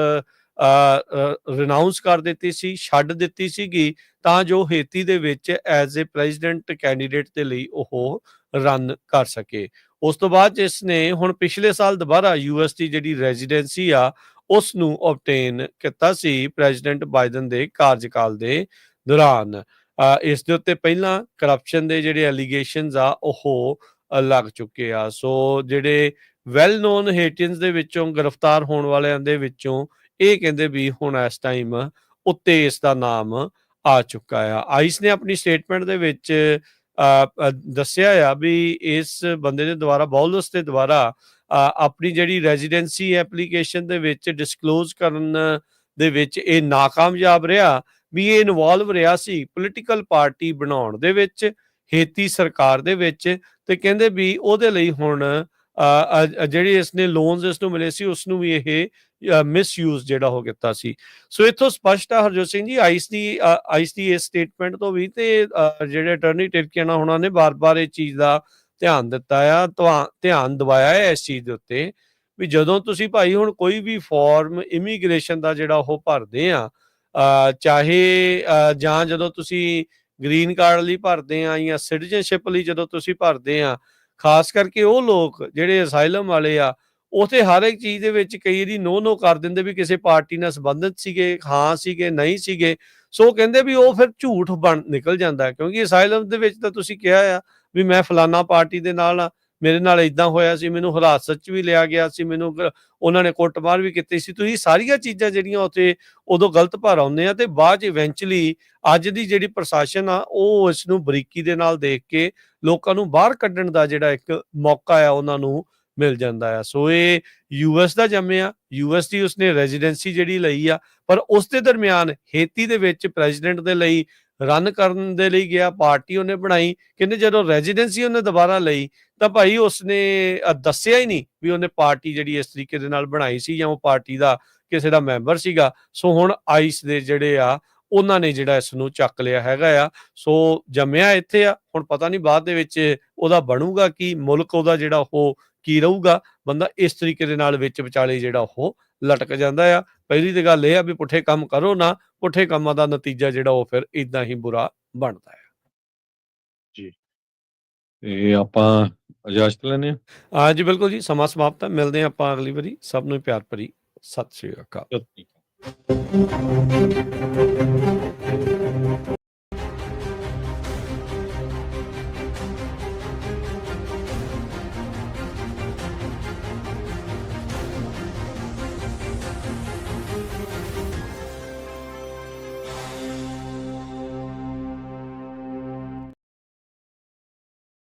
A: ਰਿਨਾਊਂਸ ਕਰ ਦਿੱਤੀ ਸੀ, ਛੱਡ ਦਿੱਤੀ ਸੀਗੀ, ਤਾਂ ਜੋ ਹੇਤੀ ਦੇ ਵਿੱਚ ਐਜ਼ ਏ ਪ੍ਰੈਜ਼ੀਡੈਂਟ ਕੈਂਡੀਡੇਟ ਦੇ ਲਈ ਉਹ ਰਨ ਕਰ ਸਕੇ। ਉਸ ਤੋਂ ਬਾਅਦ 'ਚ ਇਸਨੇ ਹੁਣ ਪਿਛਲੇ ਸਾਲ ਦੁਬਾਰਾ ਯੂਐਸ ਦੀ ਜਿਹੜੀ ਰੈਜ਼ੀਡੈਂਸੀ ਆ, ਉਸ ਨੂੰ ਓਬਟੇਨ ਕੀਤਾ ਸੀ ਪ੍ਰੈਜ਼ੀਡੈਂਟ ਬਾਈਡਨ ਦੇ ਕਾਰਜਕਾਲ ਦੇ ਦੌਰਾਨ। ਇਸ ਦੇ ਉੱਤੇ ਪਹਿਲਾਂ ਕਰਪਸ਼ਨ ਦੇ ਜਿਹੜੇ ਐਲੀਗੇਸ਼ਨਸ ਆ ਉਹ ਲੱਗ ਚੁੱਕੇ ਆ। ਸੋ ਜਿਹੜੇ ਵੈਲ ਨੋਨ ਹੇਟੀਅਨਸ ਦੇ ਵਿੱਚੋਂ ਗ੍ਰਿਫਤਾਰ ਹੋਣ ਵਾਲਿਆਂ ਦੇ ਵਿੱਚੋਂ ਇਹ ਕਹਿੰਦੇ ਵੀ ਹੁਣ ਇਸ ਟਾਈਮ ਉੱਤੇ ਇਸ ਦਾ ਨਾਮ ਆ ਚੁੱਕਾ ਆ। ਆਈਸ ਨੇ ਆਪਣੀ ਸਟੇਟਮੈਂਟ ਦੇ ਵਿੱਚ ਦੱਸਿਆ ਆ ਵੀ ਇਸ ਬੰਦੇ ਦੇ ਦੁਆਰਾ ਬੌਲਸ ਦੇ ਦੁਆਰਾ ਆਪਣੀ ਜਿਹੜੀ ਰੈਜ਼ੀਡੈਂਸੀ ਐਪਲੀਕੇਸ਼ਨ ਦੇ ਵਿੱਚ ਡਿਸਕਲੋਜ਼ ਕਰਨ ਦੇ ਵਿੱਚ ਇਹ ਨਾਕਾਮਯਾਬ ਰਿਹਾ, ਵੀ ਇਹ ਇਨਵੋਲਵ ਰਿਹਾ ਸੀ ਪੋਲੀਟੀਕਲ ਪਾਰਟੀ ਬਣਾਉਣ ਦੇ ਵਿੱਚ, ਹੇਤੀ ਸਰਕਾਰ ਦੇ ਵਿੱਚ, ਤੇ ਕਹਿੰਦੇ ਵੀ ਉਹਦੇ ਲਈ ਹੁਣ ਜਿਹੜੇ ਇਸਨੇ ਲੋਨਸ ਇਸ ਨੂੰ ਮਿਲੇ ਸੀ ਉਸ ਨੂੰ ਵੀ ਇਹ ਮਿਸਯੂਜ਼ ਜਿਹੜਾ ਹੋ ਕੀਤਾ ਸੀ। ਸੋ ਇੱਥੋਂ ਸਪਸ਼ਟ ਆ ਹਰਜੋਤ ਸਿੰਘ ਜੀ, ਆਈਸ ਦੀ ਇਸ ਸਟੇਟਮੈਂਟ ਤੋਂ ਵੀ, ਤੇ ਜਿਹੜੇ ਅਟਰਨੀ ਟਿਰਕੀਆਨਾ ਉਹਨਾਂ ਨੇ ਬਾਰ-ਬਾਰ ਇਹ ਚੀਜ਼ ਦਾ ਧਿਆਨ ਦਿੱਤਾ ਆ, ਧਿਆਨ ਦਿਵਾਇਆ ਹੈ ਇਸ ਚੀਜ਼ ਦੇ ਉੱਤੇ ਵੀ ਜਦੋਂ ਤੁਸੀਂ ਭਾਈ ਹੁਣ ਕੋਈ ਵੀ ਫਾਰਮ ਇਮੀਗ੍ਰੇਸ਼ਨ ਦਾ ਜਿਹੜਾ ਉਹ ਭਰਦੇ ਆ, ਚਾਹੇ ਜਾਂ ਜਦੋਂ ਤੁਸੀਂ ਗ੍ਰੀਨ ਕਾਰਡ ਲਈ ਭਰਦੇ ਆ ਜਾਂ ਸਿਟੀਜ਼ਨਸ਼ਿਪ ਲਈ ਜਦੋਂ ਤੁਸੀਂ ਭਰਦੇ ਆ, ਖਾਸ ਕਰਕੇ ਉਹ ਲੋਕ ਜਿਹੜੇ ਅਸਾਈਲਮ ਵਾਲੇ ਆ, ਉੱਥੇ ਹਰ ਇੱਕ ਚੀਜ਼ ਦੇ ਵਿੱਚ ਕਈ ਵਾਰੀ ਨੋ ਕਰ ਦਿੰਦੇ ਵੀ ਕਿਸੇ ਪਾਰਟੀ ਨਾਲ ਸੰਬੰਧਿਤ ਸੀਗੇ, ਹਾਂ ਸੀਗੇ, ਨਹੀਂ ਸੀਗੇ। ਸੋ ਕਹਿੰਦੇ ਵੀ ਉਹ ਫਿਰ ਝੂਠ ਨਿਕਲ ਜਾਂਦਾ, ਕਿਉਂਕਿ ਅਸਾਈਲਮ ਦੇ ਵਿੱਚ ਤਾਂ ਤੁਸੀਂ ਕਿਹਾ ਆ ਵੀ ਮੈਂ ਫਲਾਨਾ ਪਾਰਟੀ ਦੇ ਨਾਲ ਆ, ਮੇਰੇ ਨਾਲ ਇਦਾਂ ਹੋਇਆ ਸੀ, ਮੈਨੂੰ ਹਿਰਾਸਤ 'ਚ ਵੀ ਲਿਆ ਗਿਆ ਸੀ, ਮੈਨੂੰ ਉਹਨਾਂ ਨੇ ਕੁੱਟਮਾਰ ਵੀ ਕੀਤੀ ਸੀ। ਤੁਸੀਂ ਸਾਰੀਆਂ ਚੀਜ਼ਾਂ ਜਿਹੜੀਆਂ ਉੱਥੇ ਉਦੋਂ ਗਲਤ ਭਰ ਆਉਂਦੇ ਆ, ਤੇ ਬਾਅਦ 'ਚ ਇਵੈਂਚੁਅਲੀ ਅੱਜ ਦੀ ਜਿਹੜੀ ਪ੍ਰਸ਼ਾਸਨ ਆ ਉਹ ਇਸ ਨੂੰ ਬਰੀਕੀ ਦੇ ਨਾਲ ਦੇਖ ਕੇ ਲੋਕਾਂ ਨੂੰ ਬਾਹਰ ਕੱਢਣ ਦਾ ਜਿਹੜਾ ਇੱਕ ਮੌਕਾ ਆ ਉਹਨਾਂ ਨੂੰ ਮਿਲ ਜਾਂਦਾ ਆ। ਸੋ ਇਹ ਯੂਐਸ ਦਾ ਜੰਮਿਆ, ਯੂਐਸ ਦੀ ਉਸਨੇ ਰੈਜ਼ੀਡੈਂਸੀ ਜਿਹੜੀ ਲਈ ਆ, ਪਰ ਉਸ ਦੇ ਦਰਮਿਆਨ ਹੇਤੀ ਦੇ ਵਿੱਚ ਪ੍ਰੈਜ਼ੀਡੈਂਟ ਦੇ ਲਈ ਰਨ ਕਰਨ ਦੇ ਲਈ ਗਿਆ, ਪਾਰਟੀ ਉਹਨੇ ਬਣਾਈ। ਕਹਿੰਦੇ ਜਦੋਂ ਰੈਜ਼ੀਡੈਂਸੀ ਉਹਨੇ ਦੁਬਾਰਾ ਲਈ ਤਾਂ ਭਾਈ ਉਸਨੇ ਦੱਸਿਆ ਹੀ ਨਹੀਂ ਵੀ ਉਹਨੇ ਪਾਰਟੀ ਜਿਹੜੀ ਇਸ ਤਰੀਕੇ ਦੇ ਨਾਲ ਬਣਾਈ ਸੀ ਜਾਂ ਉਹ ਪਾਰਟੀ ਦਾ ਕਿਸੇ ਦਾ ਮੈਂਬਰ ਸੀਗਾ। ਸੋ ਹੁਣ ਆਈਸ ਦੇ ਜਿਹੜੇ ਆ ਉਹਨਾਂ ਨੇ ਜਿਹੜਾ ਇਸ ਨੂੰ ਚੱਕ ਲਿਆ ਹੈਗਾ ਆ। ਸੋ ਜੰਮਿਆ ਇੱਥੇ ਆ, ਹੁਣ ਪਤਾ ਨਹੀਂ ਬਾਅਦ ਦੇ ਵਿੱਚ ਉਹਦਾ ਬਣੂਗਾ ਕੀ, ਮੁਲਕ ਉਹਦਾ ਜਿਹੜਾ ਉਹ ਕੀ ਰਹੂਗਾ। ਬੰਦਾ ਇਸ ਤਰੀਕੇ ਦੇ ਨਾਲ ਵਿੱਚ ਵਿਚਾਲੇ ਜਿਹੜਾ ਉਹ ਲਟਕ ਜਾਂਦਾ ਆ। ਪਹਿਲੀ ਤੇ ਗੱਲ ਇਹ ਆ ਵੀ ਪੁੱਠੇ ਕੰਮ ਕਰੋ ਨਾ, ਪੁੱਠੇ ਕੰਮਾਂ ਦਾ ਨਤੀਜਾ ਜਿਹੜਾ ਉਹ ਫਿਰ ਇਦਾਂ ਹੀ ਬੁਰਾ ਬਣਦਾ ਹੈ।
B: ਜੀ, ਤੇ ਆਪਾਂ ਇਜਾਜ਼ਤ ਲੈਂਦੇ ਹਾਂ।
A: ਹਾਂਜੀ ਬਿਲਕੁਲ ਜੀ, ਸਮਾਂ ਸਮਾਪਤ ਹੈ। ਮਿਲਦੇ ਹਾਂ ਆਪਾਂ ਅਗਲੀ ਵਾਰੀ। ਸਭ ਨੂੰ ਪਿਆਰ ਭਰੀ ਸਤਿ ਸ਼੍ਰੀ ਅਕਾਲ।
B: ਸਤਿ ਸ਼੍ਰੀ ਅਕਾਲ।